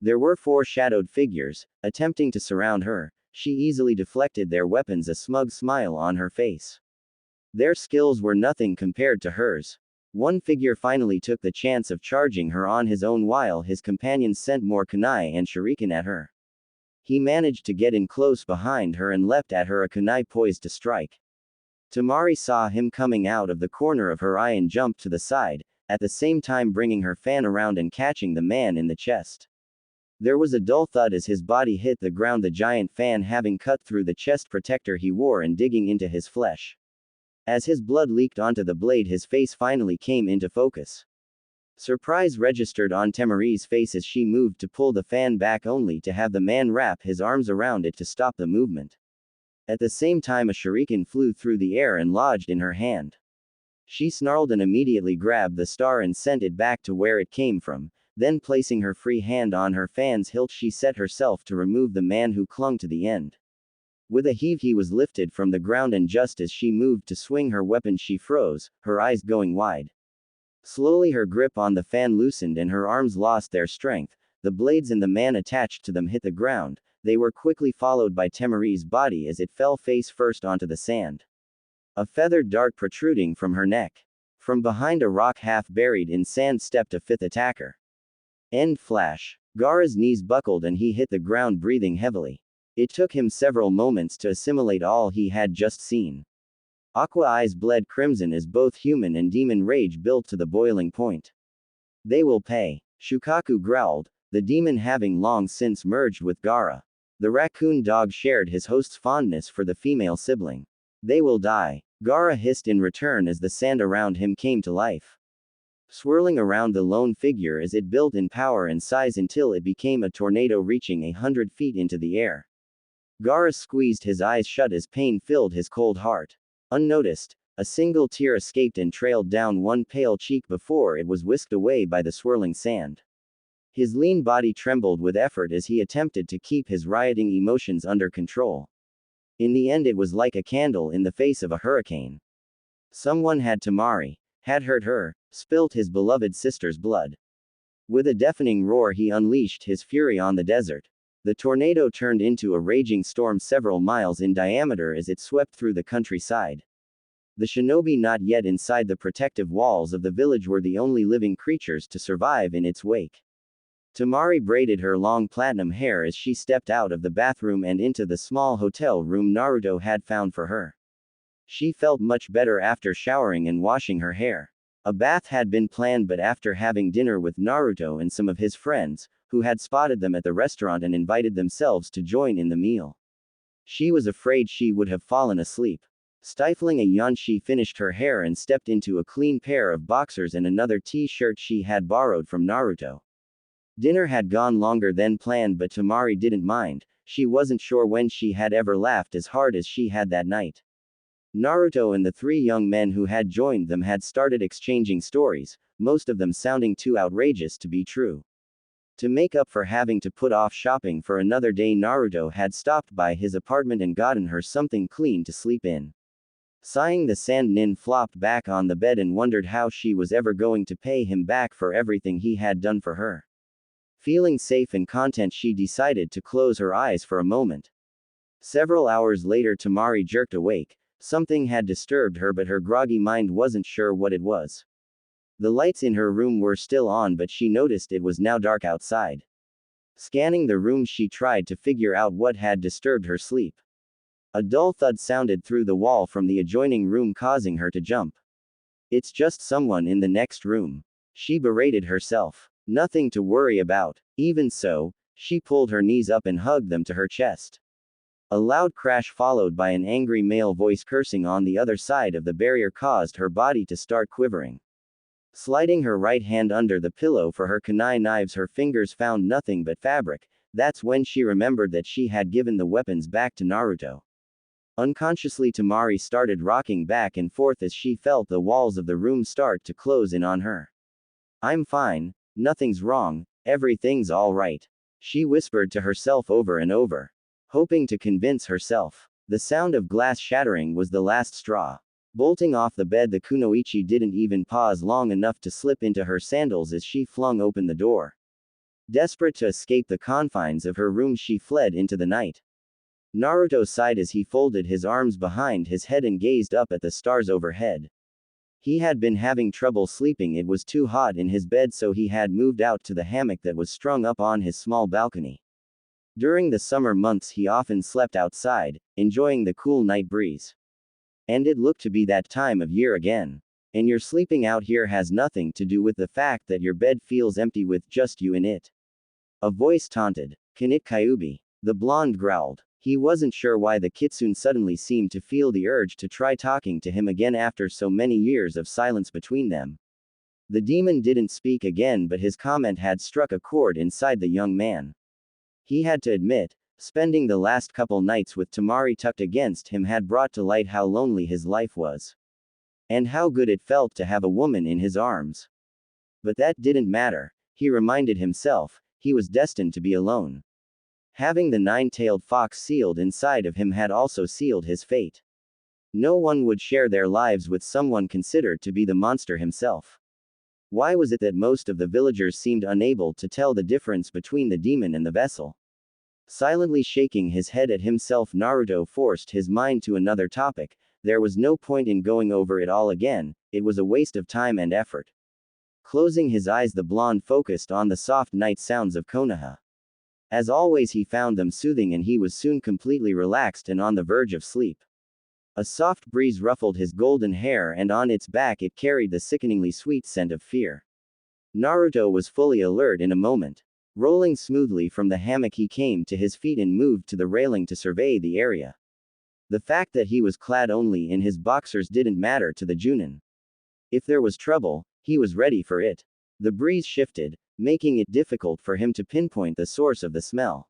There were 4 shadowed figures, attempting to surround her. She easily deflected their weapons, a smug smile on her face. Their skills were nothing compared to hers. One figure finally took the chance of charging her on his own while his companions sent more kunai and shuriken at her. He managed to get in close behind her and leapt at her, a kunai poised to strike. Temari saw him coming out of the corner of her eye and jumped to the side, at the same time bringing her fan around and catching the man in the chest. There was a dull thud as his body hit the ground, the giant fan having cut through the chest protector he wore and digging into his flesh. As his blood leaked onto the blade, his face finally came into focus. Surprise registered on Temari's face as she moved to pull the fan back, only to have the man wrap his arms around it to stop the movement. At the same time, a shuriken flew through the air and lodged in her hand. She snarled and immediately grabbed the star and sent it back to where it came from. Then placing her free hand on her fan's hilt, she set herself to remove the man who clung to the end. With a heave, he was lifted from the ground, and just as she moved to swing her weapon, she froze, her eyes going wide. Slowly her grip on the fan loosened and her arms lost their strength. The blades and the man attached to them hit the ground. They were quickly followed by Temari's body as it fell face first onto the sand. A feathered dart protruding from her neck. From behind a rock half buried in sand stepped a 5th attacker. End flash. Gaara's knees buckled and he hit the ground, breathing heavily. It took him several moments to assimilate all he had just seen. Aqua eyes bled crimson as both human and demon rage built to the boiling point. They will pay. Shukaku growled, the demon having long since merged with Gaara. The raccoon dog shared his host's fondness for the female sibling. They will die. Gaara hissed in return as the sand around him came to life, swirling around the lone figure as it built in power and size until it became a tornado reaching 100 feet into the air. Gaara squeezed his eyes shut as pain filled his cold heart. Unnoticed, a single tear escaped and trailed down one pale cheek before it was whisked away by the swirling sand. His lean body trembled with effort as he attempted to keep his rioting emotions under control. In the end, it was like a candle in the face of a hurricane. Someone had Temari, had hurt her, spilt his beloved sister's blood. With a deafening roar, he unleashed his fury on the desert. The tornado turned into a raging storm several miles in diameter as it swept through the countryside. The shinobi not yet inside the protective walls of the village were the only living creatures to survive in its wake. Temari braided her long platinum hair as she stepped out of the bathroom and into the small hotel room Naruto had found for her. She felt much better after showering and washing her hair. A bath had been planned, but after having dinner with Naruto and some of his friends, who had spotted them at the restaurant and invited themselves to join in the meal, she was afraid she would have fallen asleep. Stifling a yawn, she finished her hair and stepped into a clean pair of boxers and another t-shirt she had borrowed from Naruto. Dinner had gone longer than planned, but Temari didn't mind. She wasn't sure when she had ever laughed as hard as she had that night. Naruto and the three young men who had joined them had started exchanging stories, most of them sounding too outrageous to be true. To make up for having to put off shopping for another day, Naruto had stopped by his apartment and gotten her something clean to sleep in. Sighing, the sand nin flopped back on the bed and wondered how she was ever going to pay him back for everything he had done for her. Feeling safe and content, she decided to close her eyes for a moment. Several hours later, Temari jerked awake. Something had disturbed her, but her groggy mind wasn't sure what it was. The lights in her room were still on, but she noticed it was now dark outside. Scanning the room, she tried to figure out what had disturbed her sleep. A dull thud sounded through the wall from the adjoining room, causing her to jump. It's just someone in the next room, she berated herself. Nothing to worry about. Even so, she pulled her knees up and hugged them to her chest. A loud crash followed by an angry male voice cursing on the other side of the barrier caused her body to start quivering. Sliding her right hand under the pillow for her kunai knives, her fingers found nothing but fabric. That's when she remembered that she had given the weapons back to Naruto. Unconsciously, Temari started rocking back and forth as she felt the walls of the room start to close in on her. I'm fine, nothing's wrong, everything's all right, she whispered to herself over and over, hoping to convince herself. The sound of glass shattering was the last straw. Bolting off the bed, the kunoichi didn't even pause long enough to slip into her sandals as she flung open the door. Desperate to escape the confines of her room, she fled into the night. Naruto sighed as he folded his arms behind his head and gazed up at the stars overhead. He had been having trouble sleeping. It was too hot in his bed, so he had moved out to the hammock that was strung up on his small balcony. During the summer months, he often slept outside, enjoying the cool night breeze. And it looked to be that time of year again. And your sleeping out here has nothing to do with the fact that your bed feels empty with just you in it. A voice taunted. Can it Kyubi? The blonde growled. He wasn't sure why the kitsune suddenly seemed to feel the urge to try talking to him again after so many years of silence between them. The demon didn't speak again, but his comment had struck a chord inside the young man. He had to admit, spending the last couple nights with Temari tucked against him had brought to light how lonely his life was. And how good it felt to have a woman in his arms. But that didn't matter, he reminded himself, he was destined to be alone. Having the nine-tailed fox sealed inside of him had also sealed his fate. No one would share their lives with someone considered to be the monster himself. Why was it that most of the villagers seemed unable to tell the difference between the demon and the vessel? Silently shaking his head at himself, Naruto forced his mind to another topic. There was no point in going over it all again, it was a waste of time and effort. Closing his eyes, the blonde focused on the soft night sounds of Konoha. As always, he found them soothing, and he was soon completely relaxed and on the verge of sleep. A soft breeze ruffled his golden hair, and on its back it carried the sickeningly sweet scent of fear. Naruto was fully alert in a moment. Rolling smoothly from the hammock, he came to his feet and moved to the railing to survey the area. The fact that he was clad only in his boxers didn't matter to the Junin. If there was trouble, he was ready for it. The breeze shifted, making it difficult for him to pinpoint the source of the smell.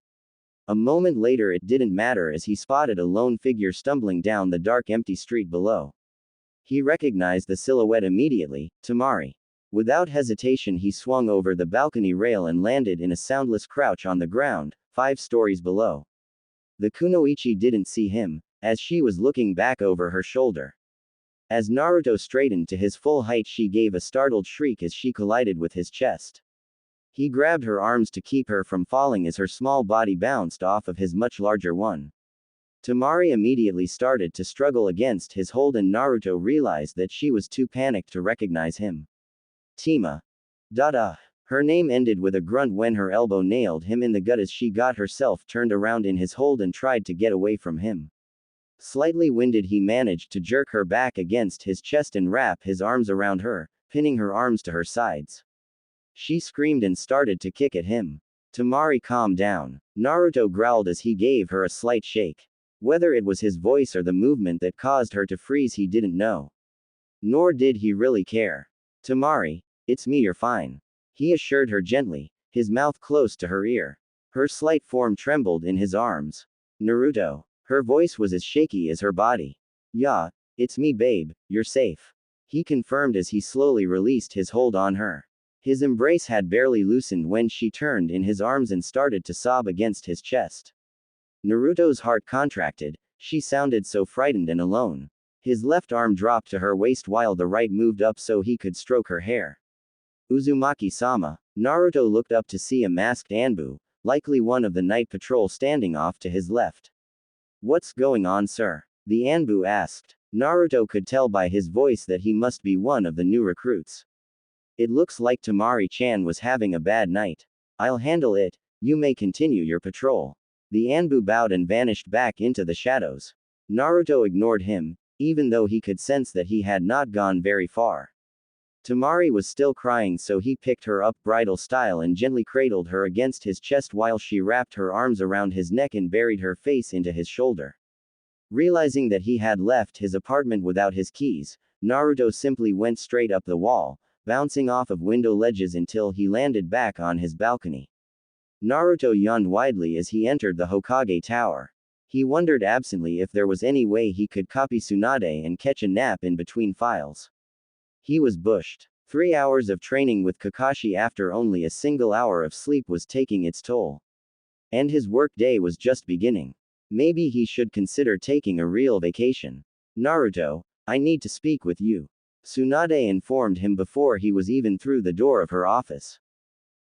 A moment later, it didn't matter as he spotted a lone figure stumbling down the dark, empty street below. He recognized the silhouette immediately, Temari. Without hesitation, he swung over the balcony rail and landed in a soundless crouch on the ground, 5 stories below. The kunoichi didn't see him, as she was looking back over her shoulder. As Naruto straightened to his full height, she gave a startled shriek as she collided with his chest. He grabbed her arms to keep her from falling as her small body bounced off of his much larger one. Temari immediately started to struggle against his hold, and Naruto realized that she was too panicked to recognize him. Tima. Dada. Her name ended with a grunt when her elbow nailed him in the gut as she got herself turned around in his hold and tried to get away from him. Slightly winded, he managed to jerk her back against his chest and wrap his arms around her, pinning her arms to her sides. She screamed and started to kick at him. Temari, calm down. Naruto growled as he gave her a slight shake. Whether it was his voice or the movement that caused her to freeze, he didn't know. Nor did he really care. Temari, it's me, you're fine. He assured her gently, his mouth close to her ear. Her slight form trembled in his arms. Naruto. Her voice was as shaky as her body. Yeah, it's me, babe, you're safe. He confirmed as he slowly released his hold on her. His embrace had barely loosened when she turned in his arms and started to sob against his chest. Naruto's heart contracted. She sounded so frightened and alone. His left arm dropped to her waist while the right moved up so he could stroke her hair. Uzumaki-sama. Naruto looked up to see a masked Anbu, likely one of the night patrol, standing off to his left. What's going on, sir? The Anbu asked. Naruto could tell by his voice that he must be one of the new recruits. It looks like Temari-chan was having a bad night. I'll handle it, you may continue your patrol. The Anbu bowed and vanished back into the shadows. Naruto ignored him, even though he could sense that he had not gone very far. Temari was still crying, so he picked her up bridal style and gently cradled her against his chest while she wrapped her arms around his neck and buried her face into his shoulder. Realizing that he had left his apartment without his keys, Naruto simply went straight up the wall, bouncing off of window ledges until he landed back on his balcony. Naruto yawned widely as he entered the Hokage tower. He wondered absently if there was any way he could copy Tsunade and catch a nap in between files. He was bushed. 3 hours of training with Kakashi after only a single hour of sleep was taking its toll. And his work day was just beginning. Maybe he should consider taking a real vacation. Naruto, I need to speak with you. Tsunade informed him before he was even through the door of her office.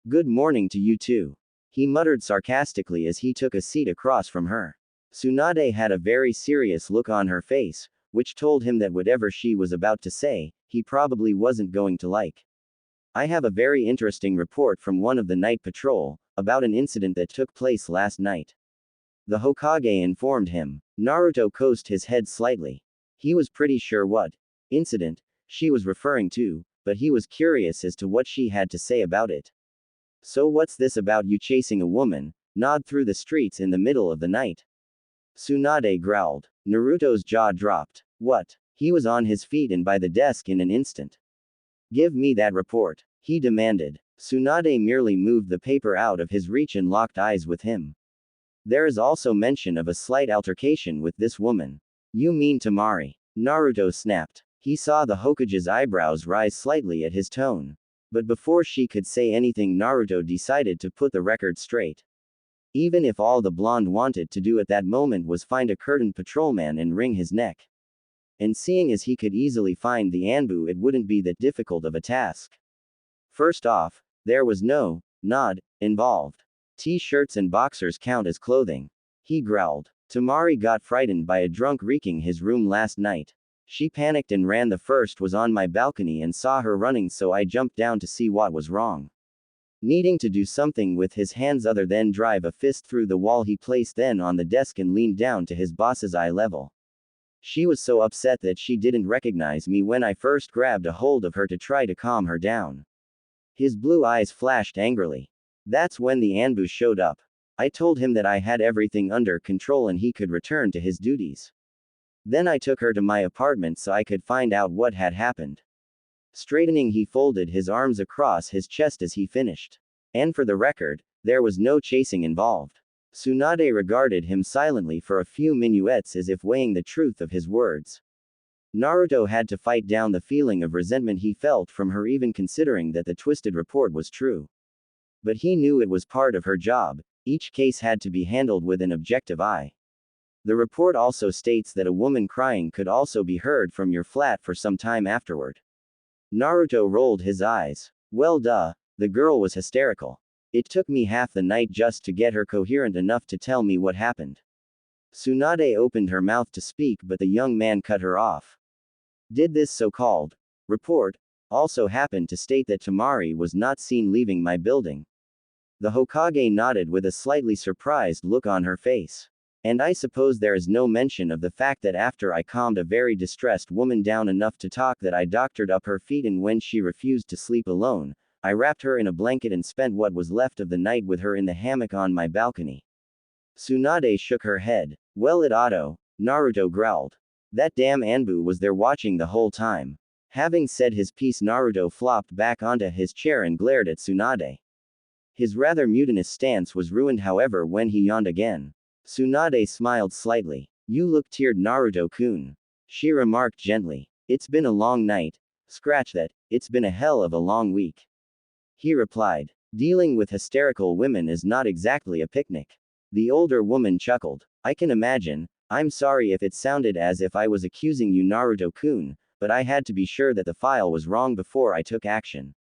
Good morning to you too. He muttered sarcastically as he took a seat across from her. Tsunade had a very serious look on her face, which told him that whatever she was about to say, he probably wasn't going to like. I have a very interesting report from one of the night patrol, about an incident that took place last night. The Hokage informed him. Naruto cocked his head slightly. He was pretty sure what incident she was referring to, but he was curious as to what she had to say about it. So what's this about you chasing a woman, nod through the streets in the middle of the night? Tsunade growled. Naruto's jaw dropped. What? He was on his feet and by the desk in an instant. Give me that report, he demanded. Tsunade merely moved the paper out of his reach and locked eyes with him. There is also mention of a slight altercation with this woman. You mean Temari? Naruto snapped. He saw the Hokage's eyebrows rise slightly at his tone. But before she could say anything, Naruto decided to put the record straight. Even if all the blonde wanted to do at that moment was find a curtain patrolman and wring his neck. And seeing as he could easily find the Anbu, it wouldn't be that difficult of a task. First off, there was no nod involved. T-shirts and boxers count as clothing. He growled. Temari got frightened by a drunk wrecking his room last night. She panicked and ran. The first was on my balcony and saw her running, so I jumped down to see what was wrong. Needing to do something with his hands other than drive a fist through the wall, he placed then on the desk and leaned down to his boss's eye level. She was so upset that she didn't recognize me when I first grabbed a hold of her to try to calm her down. His blue eyes flashed angrily. That's when the Anbu showed up. I told him that I had everything under control and he could return to his duties. Then I took her to my apartment so I could find out what had happened. Straightening, he folded his arms across his chest as he finished. And for the record, there was no chasing involved. Tsunade regarded him silently for a few minuets as if weighing the truth of his words. Naruto had to fight down the feeling of resentment he felt from her even considering that the twisted report was true. But he knew it was part of her job. Each case had to be handled with an objective eye. The report also states that a woman crying could also be heard from your flat for some time afterward. Naruto rolled his eyes. Well duh, the girl was hysterical. It took me half the night just to get her coherent enough to tell me what happened. Tsunade opened her mouth to speak, but the young man cut her off. Did this so-called report also happen to state that Temari was not seen leaving my building? The Hokage nodded with a slightly surprised look on her face. And I suppose there is no mention of the fact that after I calmed a very distressed woman down enough to talk that I doctored up her feet, and when she refused to sleep alone, I wrapped her in a blanket and spent what was left of the night with her in the hammock on my balcony. Tsunade shook her head. Well, it oughto, Naruto growled. That damn Anbu was there watching the whole time. Having said his piece, Naruto flopped back onto his chair and glared at Tsunade. His rather mutinous stance was ruined, however, when he yawned again. Tsunade smiled slightly. You look tired, Naruto-kun. She remarked gently. It's been a long night. Scratch that, it's been a hell of a long week. He replied. Dealing with hysterical women is not exactly a picnic. The older woman chuckled. I can imagine. I'm sorry if it sounded as if I was accusing you, Naruto-kun, but I had to be sure that the file was wrong before I took action.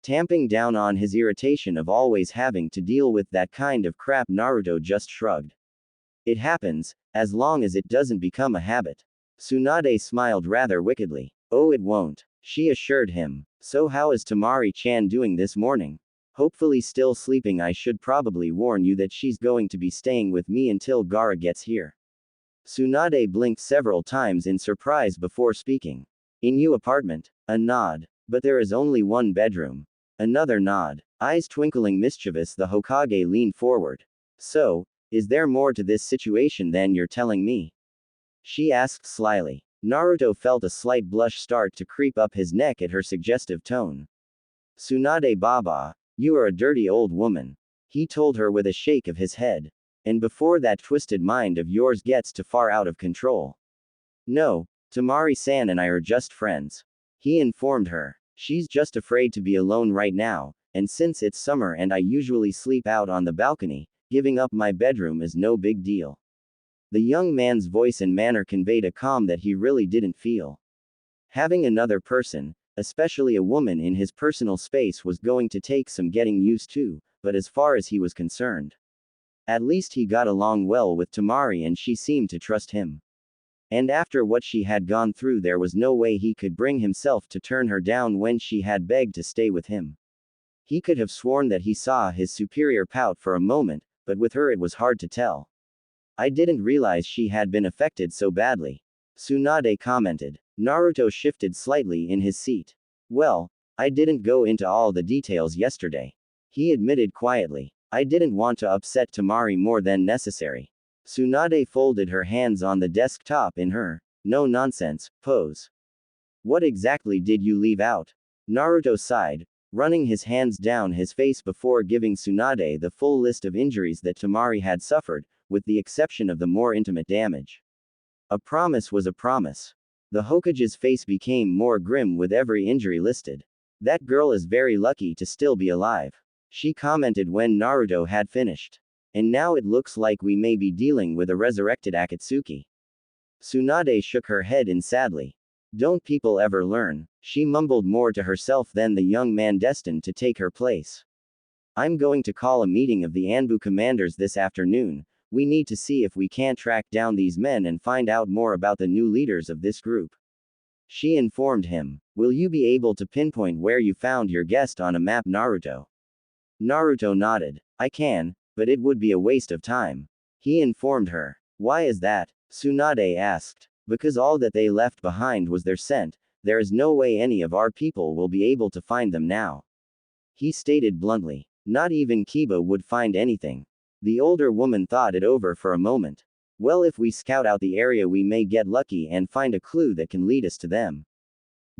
Tamping down on his irritation of always having to deal with that kind of crap, Naruto just shrugged. It happens, as long as it doesn't become a habit. Tsunade smiled rather wickedly. Oh, it won't, she assured him. So how is Temari-chan doing this morning? Hopefully still sleeping. I should probably warn you that she's going to be staying with me until Gaara gets here. Tsunade blinked several times in surprise before speaking. In your apartment? A nod. But there is only one bedroom. Another nod. Eyes twinkling mischievous, the Hokage leaned forward. So, is there more to this situation than you're telling me? She asked slyly. Naruto felt a slight blush start to creep up his neck at her suggestive tone. Tsunade Baba, you are a dirty old woman. He told her with a shake of his head. And before that twisted mind of yours gets too far out of control. No, Temari-san and I are just friends. He informed her. She's just afraid to be alone right now, and since it's summer and I usually sleep out on the balcony, giving up my bedroom is no big deal. The young man's voice and manner conveyed a calm that he really didn't feel. Having another person, especially a woman, in his personal space was going to take some getting used to, but as far as he was concerned, at least he got along well with Temari and she seemed to trust him. And after what she had gone through, there was no way he could bring himself to turn her down when she had begged to stay with him. He could have sworn that he saw his superior pout for a moment, but with her it was hard to tell. I didn't realize she had been affected so badly. Tsunade commented. Naruto shifted slightly in his seat. Well, I didn't go into all the details yesterday. He admitted quietly. I didn't want to upset Temari more than necessary. Tsunade folded her hands on the desktop in her no nonsense pose. What exactly did you leave out? Naruto sighed, running his hands down his face before giving Tsunade the full list of injuries that Temari had suffered, with the exception of the more intimate damage. A promise was a promise. The Hokage's face became more grim with every injury listed. That girl is very lucky to still be alive. She commented when Naruto had finished. And now it looks like we may be dealing with a resurrected Akatsuki. Tsunade shook her head in sadly. Don't people ever learn? She mumbled more to herself than the young man destined to take her place. I'm going to call a meeting of the Anbu commanders this afternoon. We need to see if we can't track down these men and find out more about the new leaders of this group. She informed him. Will you be able to pinpoint where you found your guest on a map, Naruto? Naruto nodded. I can, but it would be a waste of time. He informed her. Why is that? Tsunade asked. Because all that they left behind was their scent. There is no way any of our people will be able to find them now. He stated bluntly. Not even Kiba would find anything. The older woman thought it over for a moment. Well, if we scout out the area, we may get lucky and find a clue that can lead us to them.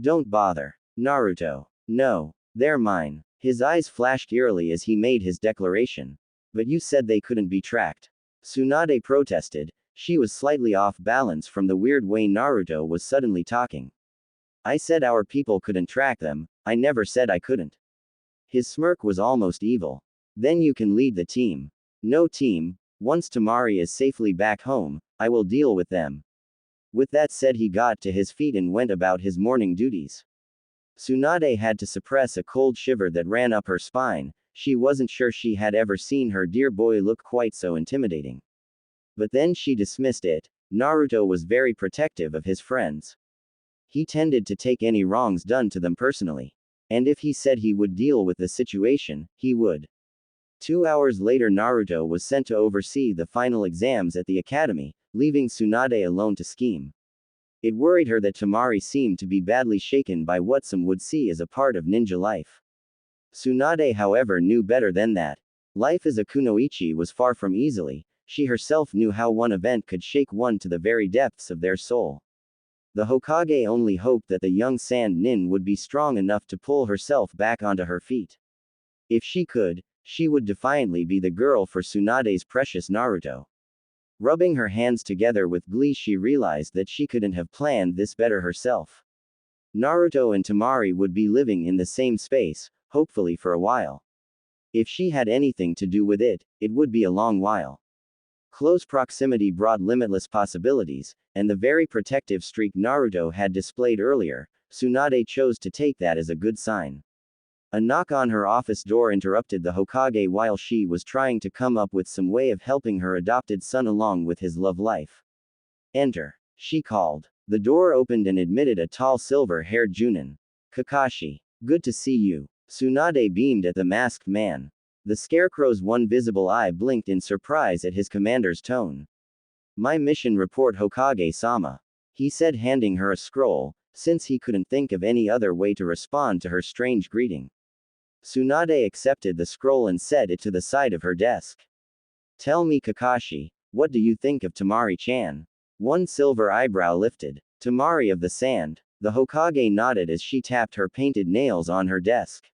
Don't bother, Naruto. No, they're mine. His eyes flashed eerily as he made his declaration. But you said they couldn't be tracked. Tsunade protested. She was slightly off balance from the weird way Naruto was suddenly talking. I said our people couldn't track them, I never said I couldn't. His smirk was almost evil. Then you can lead the team. No team, Once Temari is safely back home, I will deal with them. With that said, he got to his feet and went about his morning duties. Tsunade had to suppress a cold shiver that ran up her spine. She wasn't sure she had ever seen her dear boy look quite so intimidating. But then she dismissed it. Naruto was very protective of his friends. He tended to take any wrongs done to them personally. And if he said he would deal with the situation, he would. 2 hours later, Naruto was sent to oversee the final exams at the academy, leaving Tsunade alone to scheme. It worried her that Temari seemed to be badly shaken by what some would see as a part of ninja life. Tsunade, however, knew better than that. Life as a kunoichi was far from easily. She herself knew how one event could shake one to the very depths of their soul. The Hokage only hoped that the young sand nin would be strong enough to pull herself back onto her feet. If she could, she would defiantly be the girl for Tsunade's precious Naruto. Rubbing her hands together with glee, she realized that she couldn't have planned this better herself. Naruto and Temari would be living in the same space, hopefully for a while. If she had anything to do with it, it would be a long while. Close proximity brought limitless possibilities, and the very protective streak Naruto had displayed earlier, Tsunade chose to take that as a good sign. A knock on her office door interrupted the Hokage while she was trying to come up with some way of helping her adopted son along with his love life. Enter, she called. The door opened and admitted a tall silver-haired Junin. Kakashi. Good to see you. Tsunade beamed at the masked man. The scarecrow's one visible eye blinked in surprise at his commander's tone. My mission report, Hokage-sama. He said, handing her a scroll, since he couldn't think of any other way to respond to her strange greeting. Tsunade accepted the scroll and set it to the side of her desk. Tell me, Kakashi, what do you think of Temari-chan? One silver eyebrow lifted. Temari of the Sand. The Hokage nodded as she tapped her painted nails on her desk.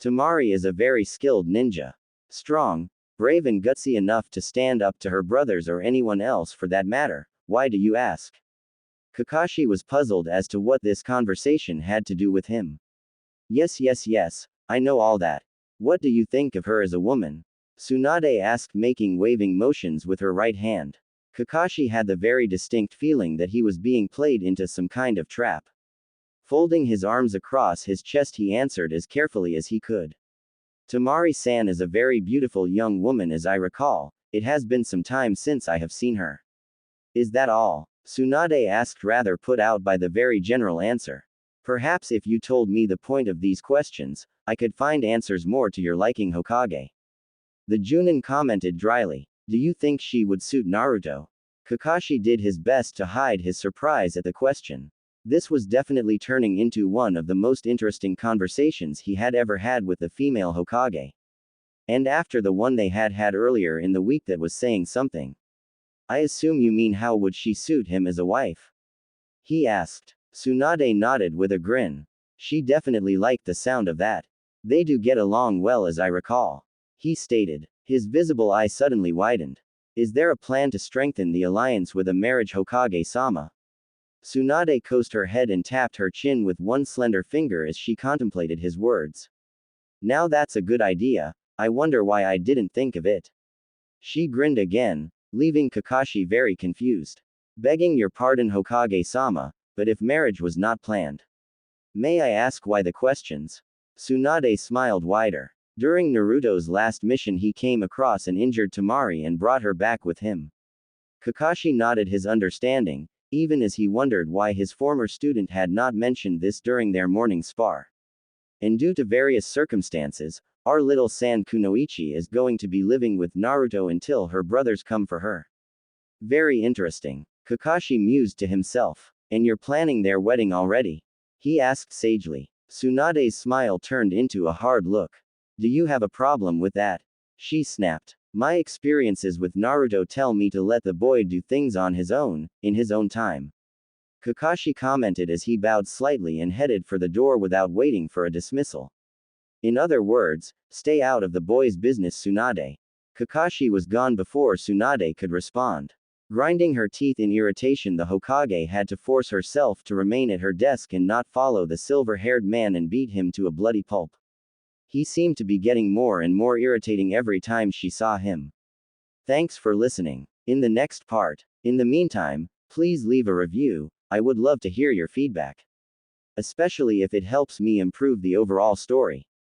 Temari is a very skilled ninja. Strong, brave and gutsy enough to stand up to her brothers or anyone else for that matter. Why do you ask? Kakashi was puzzled as to what this conversation had to do with him. Yes, I know all that. What do you think of her as a woman? Tsunade asked, making waving motions with her right hand. Kakashi had the very distinct feeling that he was being played into some kind of trap. Folding his arms across his chest, he answered as carefully as he could. Temari-san is a very beautiful young woman, as I recall. It has been some time since I have seen her. Is that all? Tsunade asked, rather put out by the very general answer. Perhaps if you told me the point of these questions, I could find answers more to your liking, Hokage. The Junin commented dryly. Do you think she would suit Naruto? Kakashi did his best to hide his surprise at the question. This was definitely turning into one of the most interesting conversations he had ever had with the female Hokage. And after the one they had had earlier in the week that was saying something. I assume you mean how would she suit him as a wife? He asked. Tsunade nodded with a grin. She definitely liked the sound of that. They do get along well, as I recall. He stated. His visible eye suddenly widened. Is there a plan to strengthen the alliance with a marriage, Hokage-sama? Tsunade coased her head and tapped her chin with one slender finger as she contemplated his words. Now that's a good idea. I wonder why I didn't think of it. She grinned again, leaving Kakashi very confused. Begging your pardon, Hokage-sama, but if marriage was not planned. May I ask why the questions? Tsunade smiled wider. During Naruto's last mission, he came across an injured Temari and brought her back with him. Kakashi nodded his understanding, even as he wondered why his former student had not mentioned this during their morning spar. And due to various circumstances, our little Sand Kunoichi is going to be living with Naruto until her brothers come for her. Very interesting. Kakashi mused to himself. And you're planning their wedding already? He asked sagely. Tsunade's smile turned into a hard look. Do you have a problem with that? She snapped. My experiences with Naruto tell me to let the boy do things on his own, in his own time. Kakashi commented as he bowed slightly and headed for the door without waiting for a dismissal. In other words, stay out of the boy's business, Tsunade. Kakashi was gone before Tsunade could respond. Grinding her teeth in irritation, the Hokage had to force herself to remain at her desk and not follow the silver-haired man and beat him to a bloody pulp. He seemed to be getting more and more irritating every time she saw him. Thanks for listening. In the next part. In the meantime, please leave a review, I would love to hear your feedback. Especially if it helps me improve the overall story.